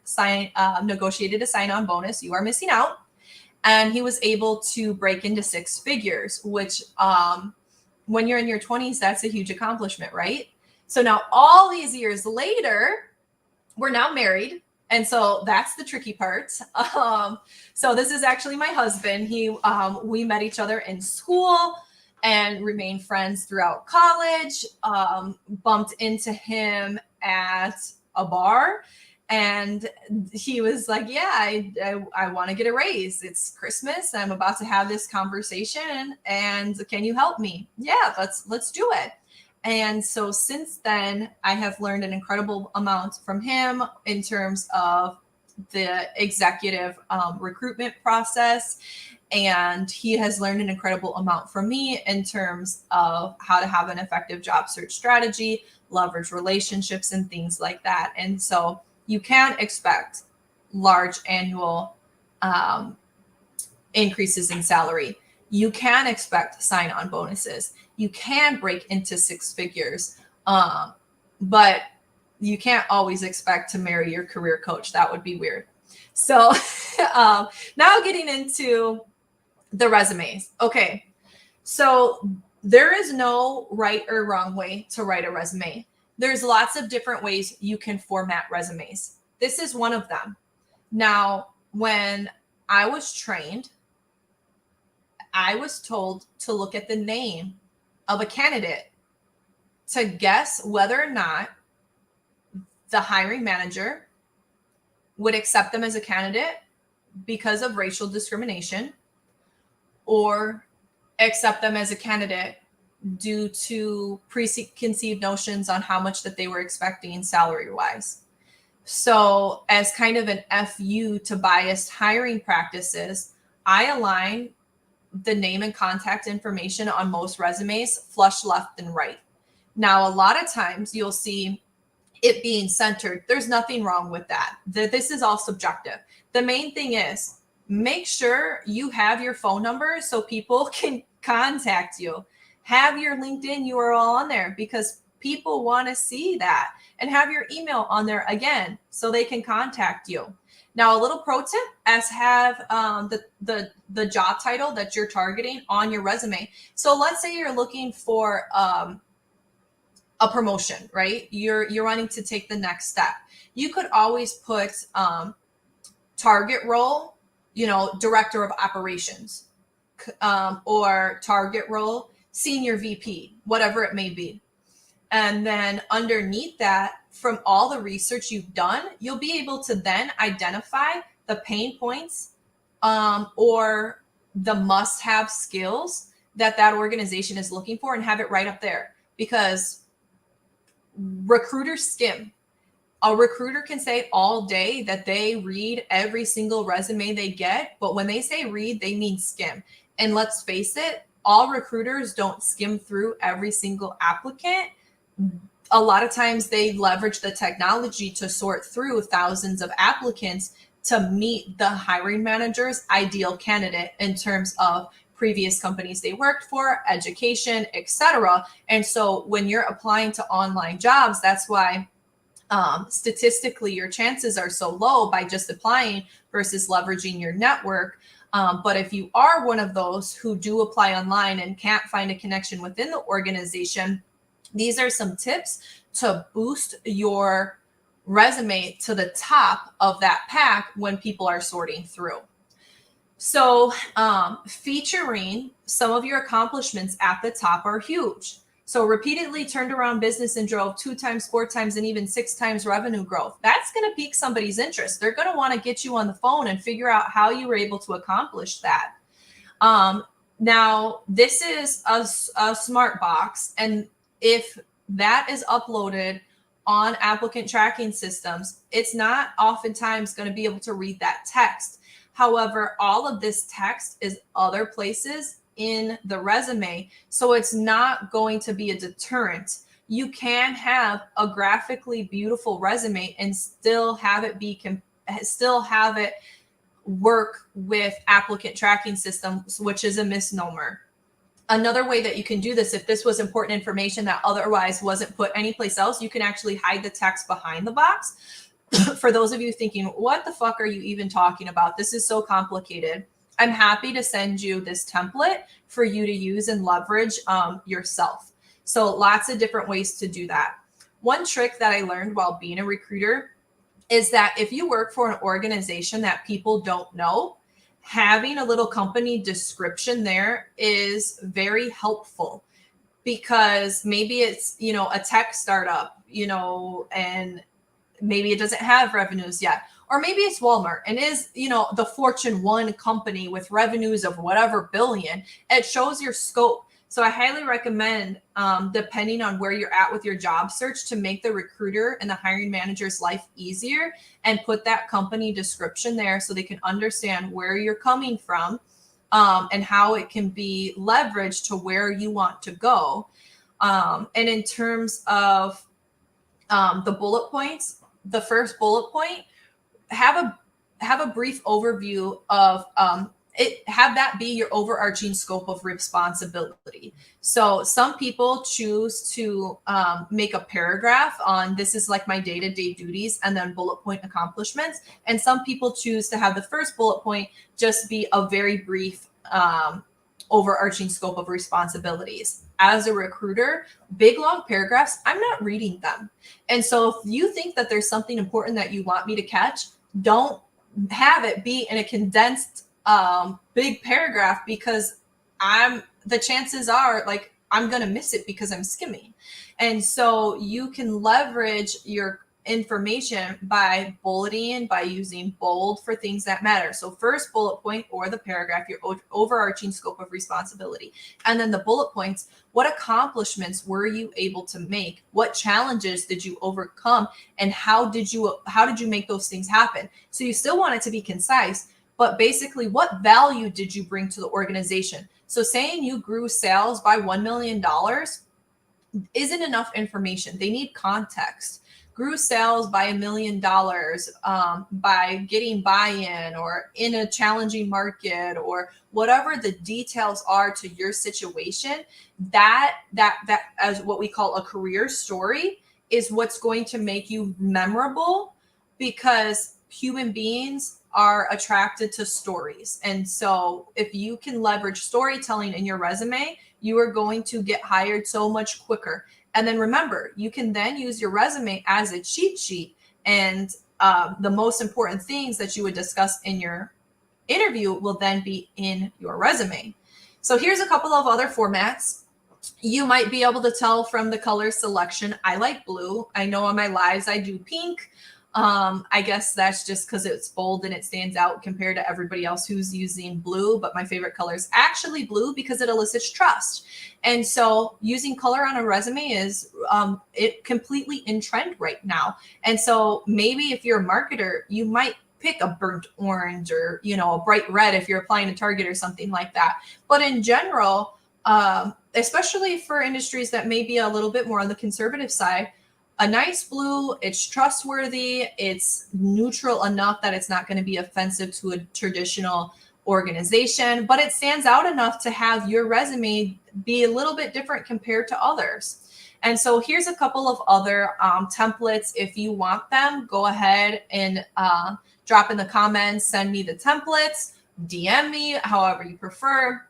negotiated a sign-on bonus, you are missing out. And he was able to break into 6 figures, which when you're in your 20s, that's a huge accomplishment, right? So now all these years later, we're now married. And so that's the tricky part. So this is actually my husband. We met each other in school and remained friends throughout college. Bumped into him at a bar, and he was like, yeah, I want to get a raise. It's Christmas. I'm about to have this conversation, and can you help me? Yeah, let's do it. And so since then, I have learned an incredible amount from him in terms of the executive recruitment process. And he has learned an incredible amount from me in terms of how to have an effective job search strategy, leverage relationships, and things like that. And so you can expect large annual increases in salary. You can expect sign-on bonuses. You can break into 6 figures, but you can't always expect to marry your career coach. That would be weird. So now getting into the resumes. Okay, so there is no right or wrong way to write a resume. There's lots of different ways you can format resumes. This is one of them. Now, when I was trained, I was told to look at the name of a candidate to guess whether or not the hiring manager would accept them as a candidate because of racial discrimination, or accept them as a candidate due to preconceived notions on how much that they were expecting salary-wise. So as kind of an FU to biased hiring practices, I align the name and contact information on most resumes flush left and right. Now, a lot of times you'll see it being centered. There's nothing wrong with that. This is all subjective. The main thing is make sure you have your phone number so people can contact you. Have your LinkedIn URL on there because people want to see that, and have your email on there again so they can contact you. Now, a little pro tip is have the job title that you're targeting on your resume. So let's say you're looking for a promotion, right? You're wanting to take the next step. You could always put target role, director of operations, or target role, senior VP, whatever it may be. And then underneath that, from all the research you've done, you'll be able to then identify the pain points or the must-have skills that organization is looking for and have it right up there. Because recruiters skim. A recruiter can say all day that they read every single resume they get, but when they say read, they mean skim. And let's face it, all recruiters don't skim through every single applicant. A lot of times they leverage the technology to sort through thousands of applicants to meet the hiring manager's ideal candidate in terms of previous companies they worked for, education, etc. And so when you're applying to online jobs, that's why statistically your chances are so low by just applying versus leveraging your network. But if you are one of those who do apply online and can't find a connection within the organization, these are some tips to boost your resume to the top of that pack when people are sorting through. So featuring some of your accomplishments at the top are huge. So repeatedly turned around business and drove 2 times, 4 times, and even 6 times revenue growth. That's going to pique somebody's interest. They're going to want to get you on the phone and figure out how you were able to accomplish that. Now, this is a smart box. And if that is uploaded on applicant tracking systems, it's not oftentimes going to be able to read that text. However, all of this text is other places in the resume, so it's not going to be a deterrent. You can have a graphically beautiful resume and still have it work with applicant tracking systems, which is a misnomer. Another way that you can do this, if this was important information that otherwise wasn't put anyplace else, you can actually hide the text behind the box. For those of you thinking, what the fuck are you even talking about? This is so complicated. I'm happy to send you this template for you to use and leverage yourself. So lots of different ways to do that. One trick that I learned while being a recruiter is that if you work for an organization that people don't know, having a little company description there is very helpful, because maybe it's, a tech startup, and maybe it doesn't have revenues yet. Or maybe it's Walmart and is, the Fortune 1 company with revenues of whatever billion. It shows your scope. So I highly recommend, depending on where you're at with your job search, to make the recruiter and the hiring manager's life easier and put that company description there so they can understand where you're coming from and how it can be leveraged to where you want to go. And in terms of the bullet points, the first bullet point, have a brief overview of have that be your overarching scope of responsibility. So some people choose to make a paragraph on this is like my day-to-day duties and then bullet point accomplishments. And some people choose to have the first bullet point just be a very brief overarching scope of responsibilities. As a recruiter, big long paragraphs, I'm not reading them. And so if you think that there's something important that you want me to catch, don't have it be in a condensed big paragraph, because the chances are like I'm going to miss it because I'm skimming. And so you can leverage your information by bulleting, by using bold for things that matter. So first bullet point or the paragraph, your overarching scope of responsibility. And then the bullet points, what accomplishments were you able to make? What challenges did you overcome? And how did you make those things happen? So you still want it to be concise, but basically what value did you bring to the organization? So saying you grew sales by $1 million isn't enough information. They need context. Grew sales by $1 million by getting buy-in or in a challenging market, or whatever the details are to your situation, that as what we call a career story is what's going to make you memorable, because human beings are attracted to stories. And so if you can leverage storytelling in your resume, you are going to get hired so much quicker. And then remember, you can then use your resume as a cheat sheet. And the most important things that you would discuss in your interview will then be in your resume. So here's a couple of other formats. You might be able to tell from the color selection. I like blue. I know on my lives I do pink. I guess that's just because it's bold and it stands out compared to everybody else who's using blue. But my favorite color is actually blue because it elicits trust. And so using color on a resume is it completely in trend right now. And so maybe if you're a marketer, you might pick a burnt orange or, you know, a bright red if you're applying to Target or something like that. But in general, especially for industries that may be a little bit more on the conservative side, a nice blue, it's trustworthy, it's neutral enough that it's not going to be offensive to a traditional organization, but it stands out enough to have your resume be a little bit different compared to others. And so here's a couple of other templates. If you want them, go ahead and drop in the comments, send me the templates, DM me, however you prefer.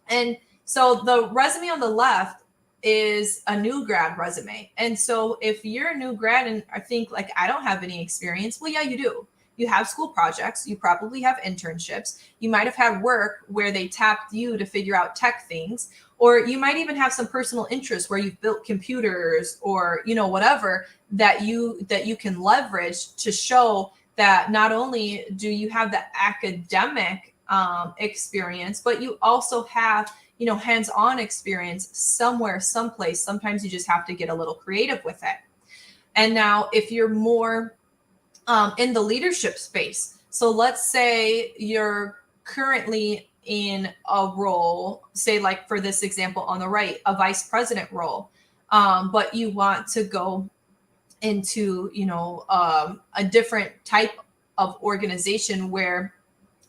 And so the resume on the left is a new grad resume. And so if you're a new grad and I think like, I don't have any experience, well, yeah, you do. You have school projects. You probably have internships. You might have had work where they tapped you to figure out tech things, or you might even have some personal interests where you've built computers or, you know, whatever that you can leverage to show that not only do you have the academic experience, but you also have, you know, hands-on experience somewhere, someplace. Sometimes you just have to get a little creative with it. And now if you're more in the leadership space, so let's say you're currently in a role, say like for this example on the right, a vice president role, but you want to go into, you know, a different type of organization where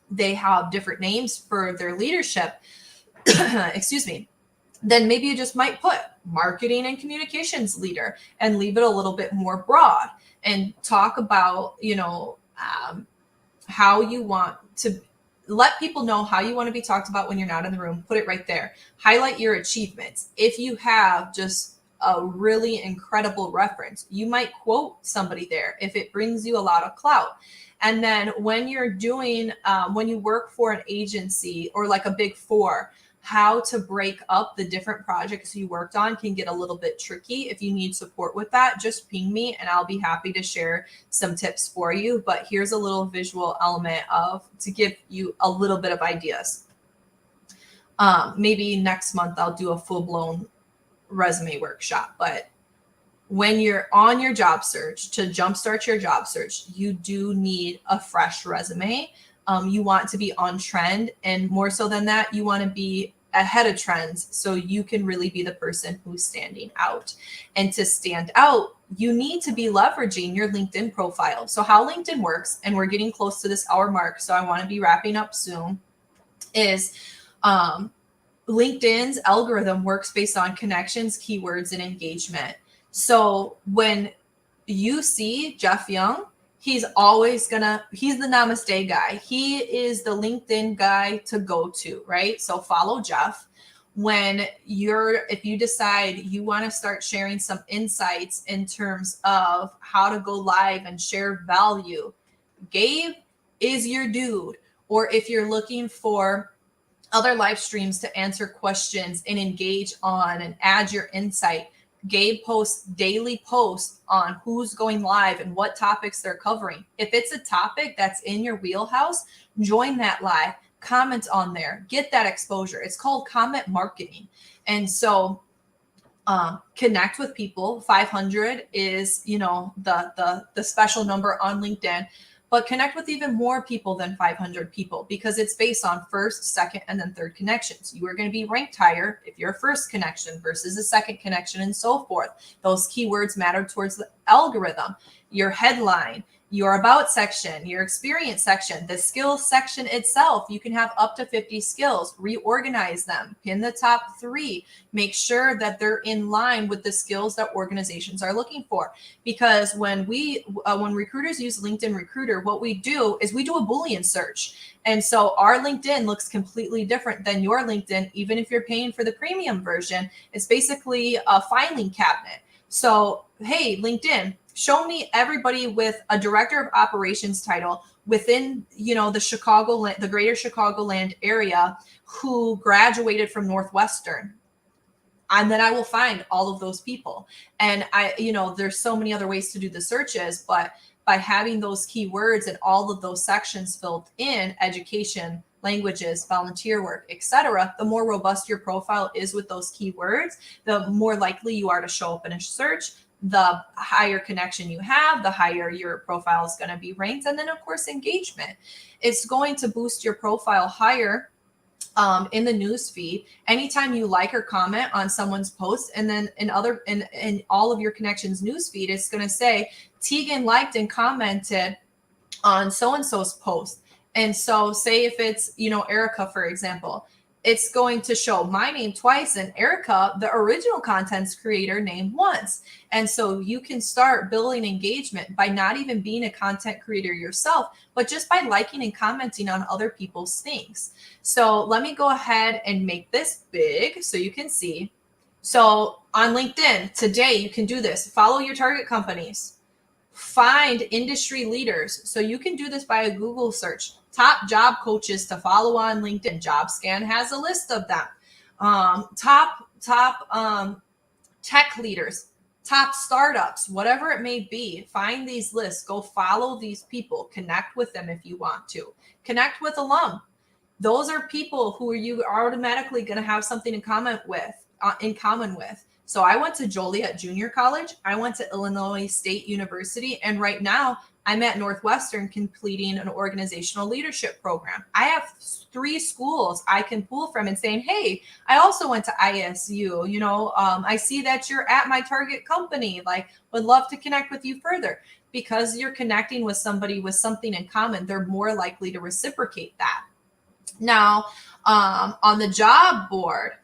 they have different names for their leadership, excuse me, then maybe you just might put marketing and communications leader and leave it a little bit more broad and talk about, you know, how you want to let people know how you want to be talked about when you're not in the room. Put it right there. Highlight your achievements. If you have just a really incredible reference, you might quote somebody there if it brings you a lot of clout. And then when you're doing, when you work for an agency or like a big four, how to break up the different projects you worked on can get a little bit tricky. If you need support with that, just ping me and I'll be happy to share some tips for you. But here's a little visual element to give you a little bit of ideas. Maybe next month I'll do a full-blown resume workshop. But when you're on your job search, to jumpstart your job search, you do need a fresh resume. You want to be on trend, and more so than that, you want to be ahead of trends so you can really be the person who's standing out. And to stand out, you need to be leveraging your LinkedIn profile. So how LinkedIn works, and we're getting close to this hour mark, so I want to be wrapping up soon, is LinkedIn's algorithm works based on connections, keywords, and engagement. So when you see Jeff Young, he's the namaste guy. He is the LinkedIn guy to go to, right? So follow Jeff. If you decide you want to start sharing some insights in terms of how to go live and share value, Gabe is your dude. Or if you're looking for other live streams to answer questions and engage on and add your insight, Gabe posts daily posts on who's going live and what topics they're covering. If it's a topic that's in your wheelhouse, join that live, comment on there, get that exposure. It's called comment marketing. And so connect with people. 500 is, you know, the special number on LinkedIn. But connect with even more people than 500 people, because it's based on first, second, and then third connections. You are going to be ranked higher if you're a first connection versus a second connection and so forth. Those keywords matter towards the algorithm. Your headline, your about section, your experience section, the skills section itself. You can have up to 50 skills. Reorganize them. Pin the top 3. Make sure that they're in line with the skills that organizations are looking for. Because when recruiters use LinkedIn Recruiter, what we do is we do a Boolean search. And so our LinkedIn looks completely different than your LinkedIn, even if you're paying for the premium version. It's basically a filing cabinet. So, hey, LinkedIn, show me everybody with a director of operations title within, you know, the greater Chicagoland area who graduated from Northwestern. And then I will find all of those people. And there's so many other ways to do the searches, but by having those keywords and all of those sections filled in, education, languages, volunteer work, etc., the more robust your profile is with those keywords, the more likely you are to show up in a search, the higher connection you have, the higher your profile is going to be ranked. And then, of course, engagement. It's going to boost your profile higher in the news feed anytime you like or comment on someone's post, and then in all of your connections news feed, it's going to say Tegan liked and commented on so-and-so's post. And so say if it's, Erica, for example, it's going to show my name twice and Erica, the original contents creator, name once. And so you can start building engagement by not even being a content creator yourself, but just by liking and commenting on other people's things. So let me go ahead and make this big so you can see. So on LinkedIn today, you can do this. Follow your target companies. Find industry leaders. So you can do this by a Google search. Top job coaches to follow on LinkedIn. JobScan has a list of them. Top tech leaders, top startups, whatever it may be. Find these lists. Go follow these people. Connect with them if you want to. Connect with alum. Those are people who you are automatically going to have something in common with. So I went to Joliet Junior College. I went to Illinois State University. And right now I'm at Northwestern completing an organizational leadership program. I have 3 schools I can pull from and saying, hey, I also went to ISU. I see that you're at my target company. Would love to connect with you further. Because you're connecting with somebody with something in common, they're more likely to reciprocate that. Now, on the job board,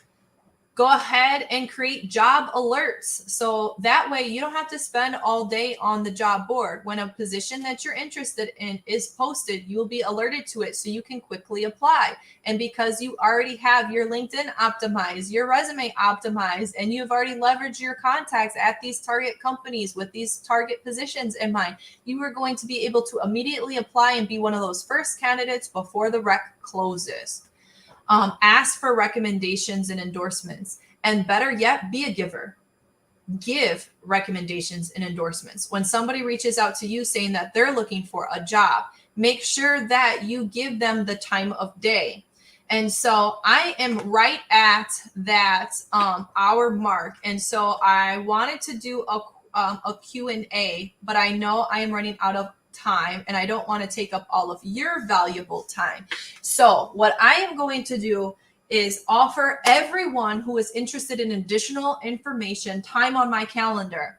go ahead and create job alerts. So that way you don't have to spend all day on the job board. When a position that you're interested in is posted, you'll be alerted to it so you can quickly apply. And because you already have your LinkedIn optimized, your resume optimized, and you've already leveraged your contacts at these target companies with these target positions in mind, you are going to be able to immediately apply and be one of those first candidates before the rec closes. Ask for recommendations and endorsements, and better yet, be a giver. Give recommendations and endorsements. When somebody reaches out to you saying that they're looking for a job, make sure that you give them the time of day. And so I am right at that hour mark. And so I wanted to do a Q&A, but I know I am running out of time and I don't want to take up all of your valuable time. So what I am going to do is offer everyone who is interested in additional information time on my calendar.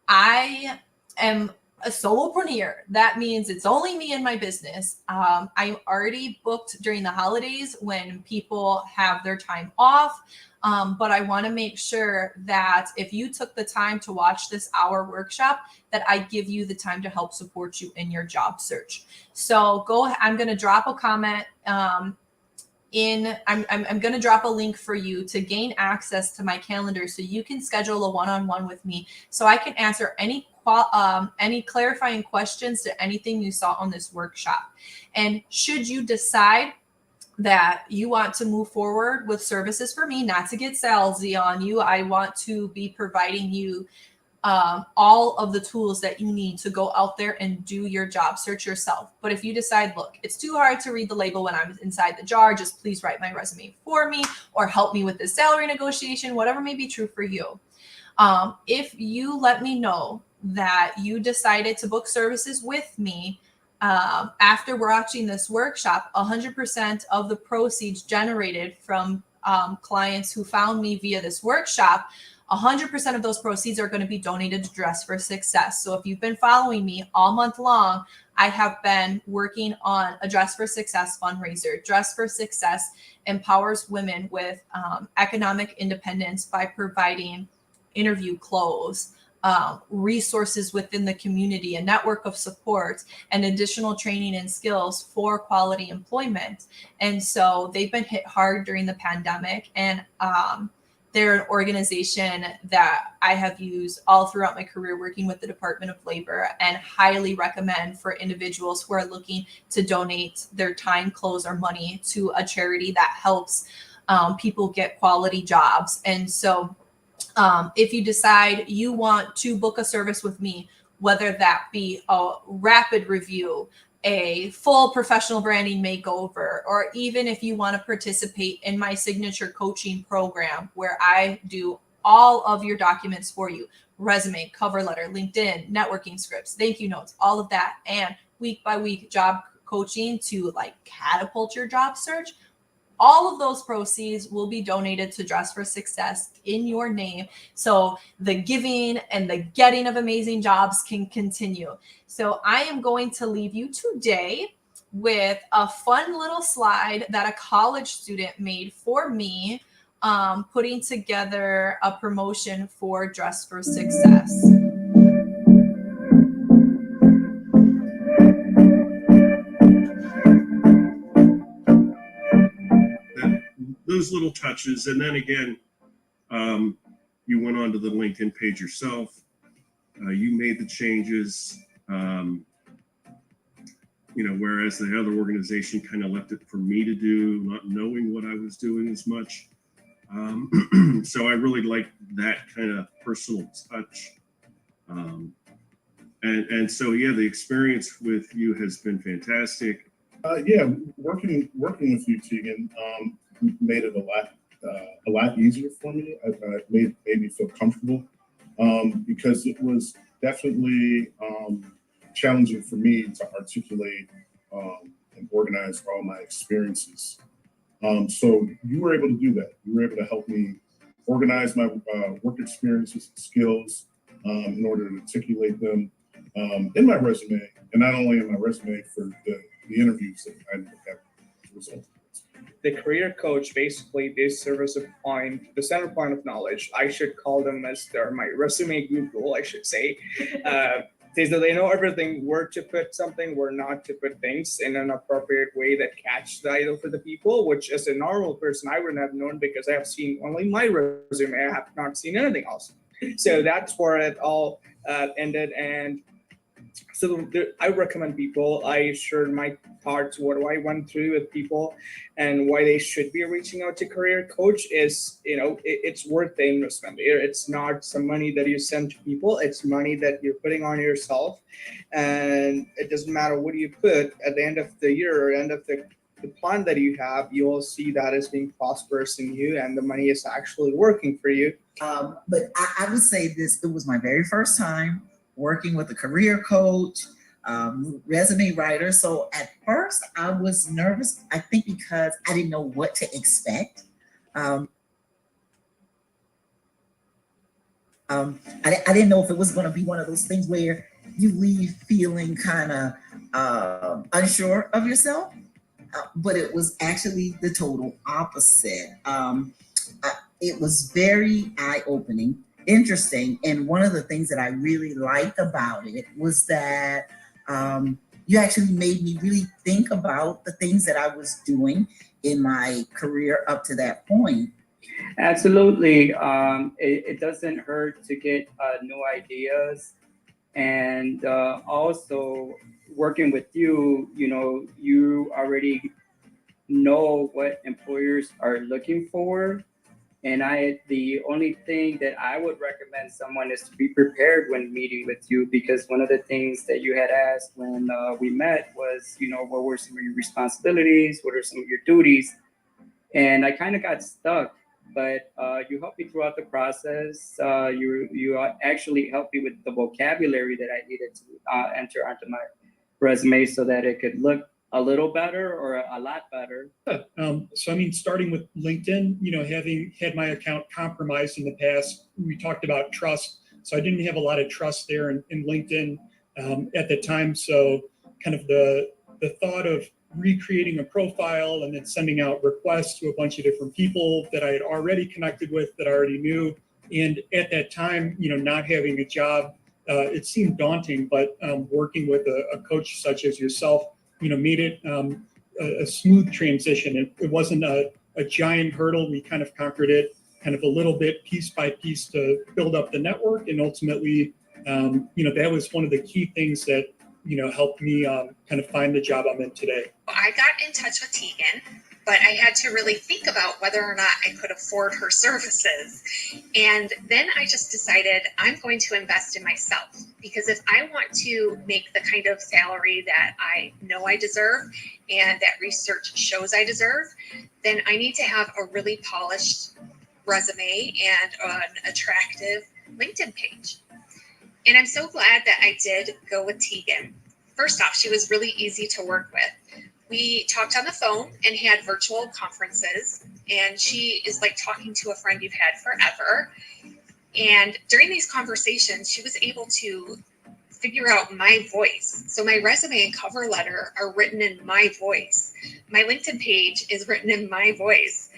I am a solopreneur. That means it's only me and my business. I'm already booked during the holidays when people have their time off. But I want to make sure that if you took the time to watch this hour workshop, that I give you the time to help support you in your job search. So I'm going to drop a comment I'm going to drop a link for you to gain access to my calendar so you can schedule a one-on-one with me so I can answer any clarifying questions to anything you saw on this workshop. And should you decide that you want to move forward with services for me, not to get salesy on you, I want to be providing you all of the tools that you need to go out there and do your job search yourself. But if you decide, look, it's too hard to read the label when I'm inside the jar, just please write my resume for me or help me with the salary negotiation, whatever may be true for you. If you let me know that you decided to book services with me, after watching this workshop, 100% of the proceeds generated from clients who found me via this workshop, 100% of those proceeds are going to be donated to Dress for Success. So if you've been following me all month long, I have been working on a Dress for Success fundraiser. Dress for Success empowers women with economic independence by providing interview clothes, resources within the community, a network of support, and additional training and skills for quality employment. And so they've been hit hard during the pandemic, and they're an organization that I have used all throughout my career working with the Department of Labor, and highly recommend for individuals who are looking to donate their time, clothes, or money to a charity that helps people get quality jobs. And so if you decide you want to book a service with me, whether that be a rapid review, a full professional branding makeover, or even if you want to participate in my signature coaching program where I do all of your documents for you, resume, cover letter, LinkedIn, networking scripts, thank you notes, all of that, and week by week job coaching to like catapult your job search, all of those proceeds will be donated to Dress for Success in your name. So the giving and the getting of amazing jobs can continue. So I am going to leave you today with a fun little slide that a college student made for me, putting together a promotion for Dress for Success. Those little touches, and then again, you went onto the LinkedIn page yourself. You made the changes, whereas the other organization kind of left it for me to do, not knowing what I was doing as much. So I really like that kind of personal touch. And so, yeah, the experience with you has been fantastic. Yeah, working with you, Tegan, made it a lot easier for me. Made me feel comfortable because it was definitely challenging for me to articulate and organize all my experiences. So you were able to do that. You were able to help me organize my work experiences and skills in order to articulate them in my resume, and not only in my resume for the interviews that I have resulted. The career coach basically they serve as the center point of knowledge. I should call them as my resume Google, I should say. They know everything, where to put something, where not to put things in an appropriate way that catch the eye for the people, which as a normal person, I wouldn't have known because I have seen only my resume. I have not seen anything else. So that's where it all ended. And so I recommend people. I shared my thoughts, what I went through with people, and why they should be reaching out to career coach is, it's worth the investment. It's not some money that you send to people. It's money that you're putting on yourself, and it doesn't matter what you put at the end of the year or end of the plan that you have, you will see that as being prosperous in you, and the money is actually working for you. But I would say this: it was my very first time working with a career coach, resume writer. So at first I was nervous, I think because I didn't know what to expect. I didn't know if it was going to be one of those things where you leave feeling kind of unsure of yourself, but it was actually the total opposite. It was very eye-opening, interesting, and one of the things that I really liked about it was that you actually made me really think about the things that I was doing in my career up to that point. Absolutely. It doesn't hurt to get new ideas, and also working with you, you already know what employers are looking for. And the only thing that I would recommend someone is to be prepared when meeting with you, because one of the things that you had asked when we met was, what were some of your responsibilities? What are some of your duties? And I kind of got stuck, but you helped me throughout the process. You actually helped me with the vocabulary that I needed to enter onto my resume so that it could look a little better or a lot better. So, starting with LinkedIn, having had my account compromised in the past, we talked about trust. So I didn't have a lot of trust there in LinkedIn at the time. So kind of the thought of recreating a profile and then sending out requests to a bunch of different people that I had already connected with, that I already knew. And at that time, not having a job, it seemed daunting, but working with a coach such as yourself, made it a smooth transition. It wasn't a giant hurdle. We kind of conquered it kind of a little bit, piece by piece, to build up the network. And ultimately, that was one of the key things that, helped me kind of find the job I'm in today. I got in touch with Tegan but I had to really think about whether or not I could afford her services. And then I just decided I'm going to invest in myself, because if I want to make the kind of salary that I know I deserve and that research shows I deserve, then I need to have a really polished resume and an attractive LinkedIn page. And I'm so glad that I did go with Tegan. First off, she was really easy to work with. We talked on the phone and had virtual conferences, and she is like talking to a friend you've had forever. And during these conversations, she was able to figure out my voice. So my resume and cover letter are written in my voice. My LinkedIn page is written in my voice,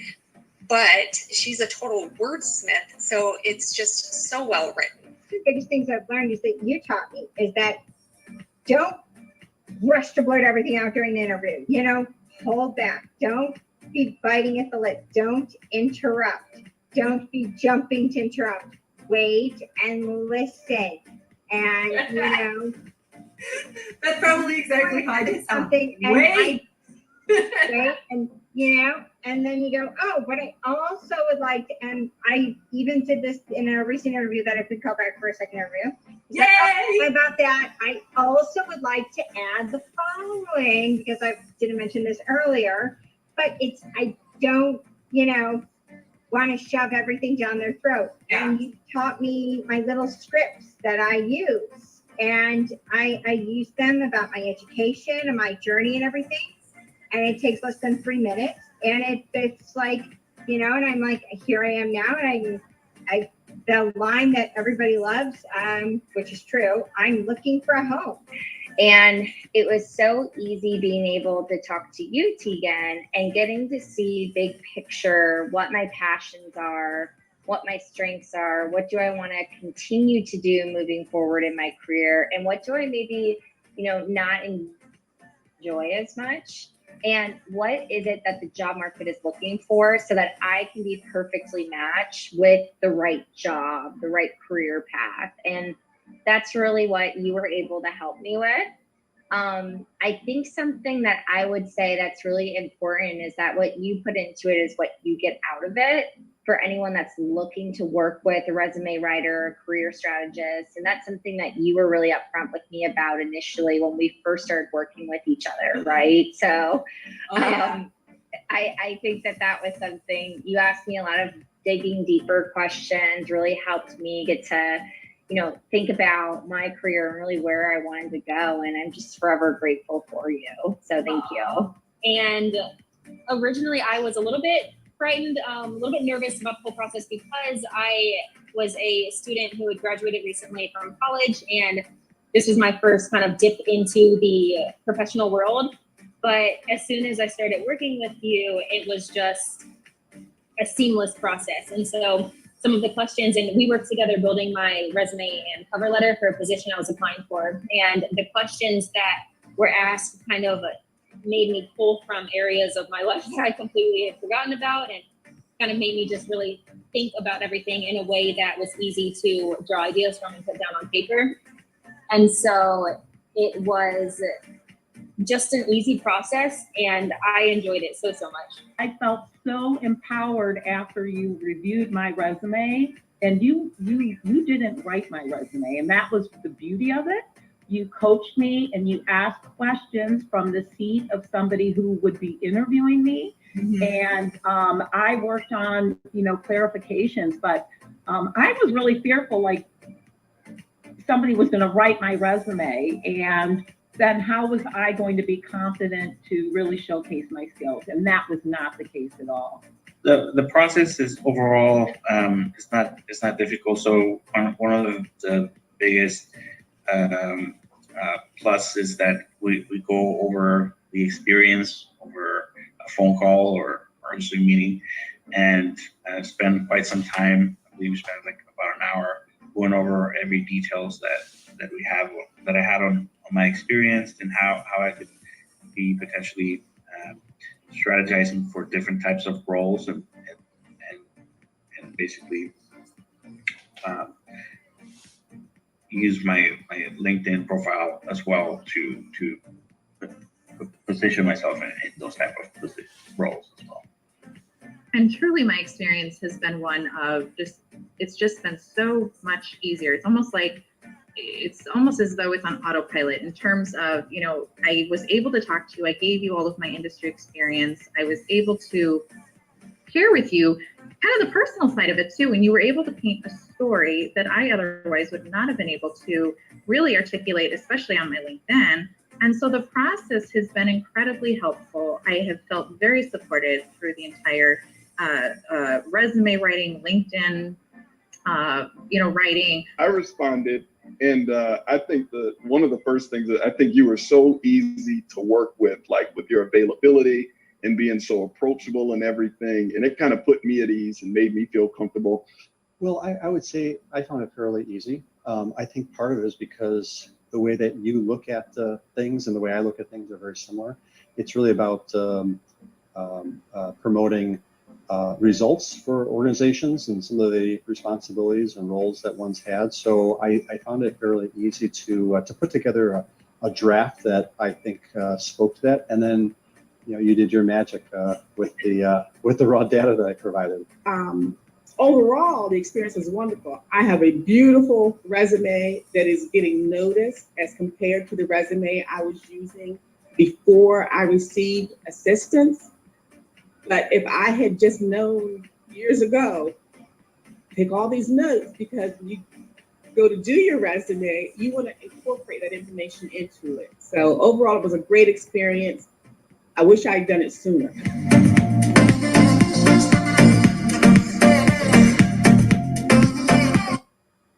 but she's a total wordsmith. So it's just so well written. The biggest things I've learned is that you taught me is that don't rush to blurt everything out during the interview. You know, hold back. Don't be biting at the lip. Don't interrupt. Don't be jumping to interrupt. Wait and listen. And, you know, That's probably exactly how I did something. Wait. Wait, and, you know, and then you go, oh, but I also would like to, and I even did this in a recent interview that I could call back for a second interview. Yay! About that, I also would like to add the following, because I didn't mention this earlier, but it's, I don't, you know, want to shove everything down their throat. Yeah. And you taught me my little scripts that I use, and I use them about my education and my journey and everything. And it takes less than 3 minutes, and it's like, you know, and I'm like, here I am now, and I the line that everybody loves, which is true, I'm looking for a home. And it was so easy being able to talk to you, Tegan, and getting to see big picture, what my passions are, what my strengths are, what do I want to continue to do moving forward in my career, and what do I maybe, you know, not enjoy as much. And what is it that the job market is looking for so that I can be perfectly matched with the right job, the right career path. And that's really what you were able to help me with. I think something that I would say that's really important is that what you put into it is what you get out of it. For anyone that's looking to work with a resume writer, a career strategist. And that's something that you were really upfront with me about initially when we first started working with each other, right? So I think that was something, you asked me a lot of digging deeper questions, really helped me get to, you know, think about my career and really where I wanted to go. And I'm just forever grateful for you. So thank you. And originally I was a little bit frightened, a little bit nervous about the whole process because I was a student who had graduated recently from college, and this was my first kind of dip into the professional world. But as soon as I started working with you, it was just a seamless process. And so some of the questions, and we worked together building my resume and cover letter for a position I was applying for. And the questions that were asked kind of made me pull from areas of my life that I completely had forgotten about, and kind of made me just really think about everything in a way that was easy to draw ideas from and put down on paper. And so it was just an easy process, and I enjoyed it so much. I felt so empowered after you reviewed my resume, and you didn't write my resume, and that was the beauty of it. You coached me and you asked questions from the seat of somebody who would be interviewing me. Mm-hmm. And I worked on, you know, clarifications, but I was really fearful, like somebody was going to write my resume, and then how was I going to be confident to really showcase my skills? And that was not the case at all. The process is overall, it's not difficult. So one of the biggest plus is that we go over the experience over a phone call or a Zoom meeting, and spend quite some time. I believe we spent like about an hour going over every details that we have, that I had on my experience, and how I could be potentially strategizing for different types of roles, and basically use my LinkedIn profile as well to position myself in those type of roles as well. And truly my experience has been one of it's just been so much easier. It's almost as though it's on autopilot in terms of, I was able to talk to you, I gave you all of my industry experience. I was able to share with you kind of the personal side of it too, and you were able to paint a story that I otherwise would not have been able to really articulate, especially on my LinkedIn. And so the process has been incredibly helpful. I have felt very supported through the entire resume writing, LinkedIn, writing. I responded, and I think one of the first things that I think you were so easy to work with, like with your availability and being so approachable and everything, and it kind of put me at ease and made me feel comfortable. Well, I would say I found it fairly easy. I think part of it is because the way that you look at things and the way I look at things are very similar. It's really about promoting results for organizations and some of the responsibilities and roles that one's had. So I found it fairly easy to put together a draft that I think spoke to that, and then you did your magic with the raw data that I provided. Overall, the experience was wonderful. I have a beautiful resume that is getting noticed as compared to the resume I was using before I received assistance. But if I had just known years ago, take all these notes, because you go to do your resume, you want to incorporate that information into it. So overall, it was a great experience. I wish I had done it sooner.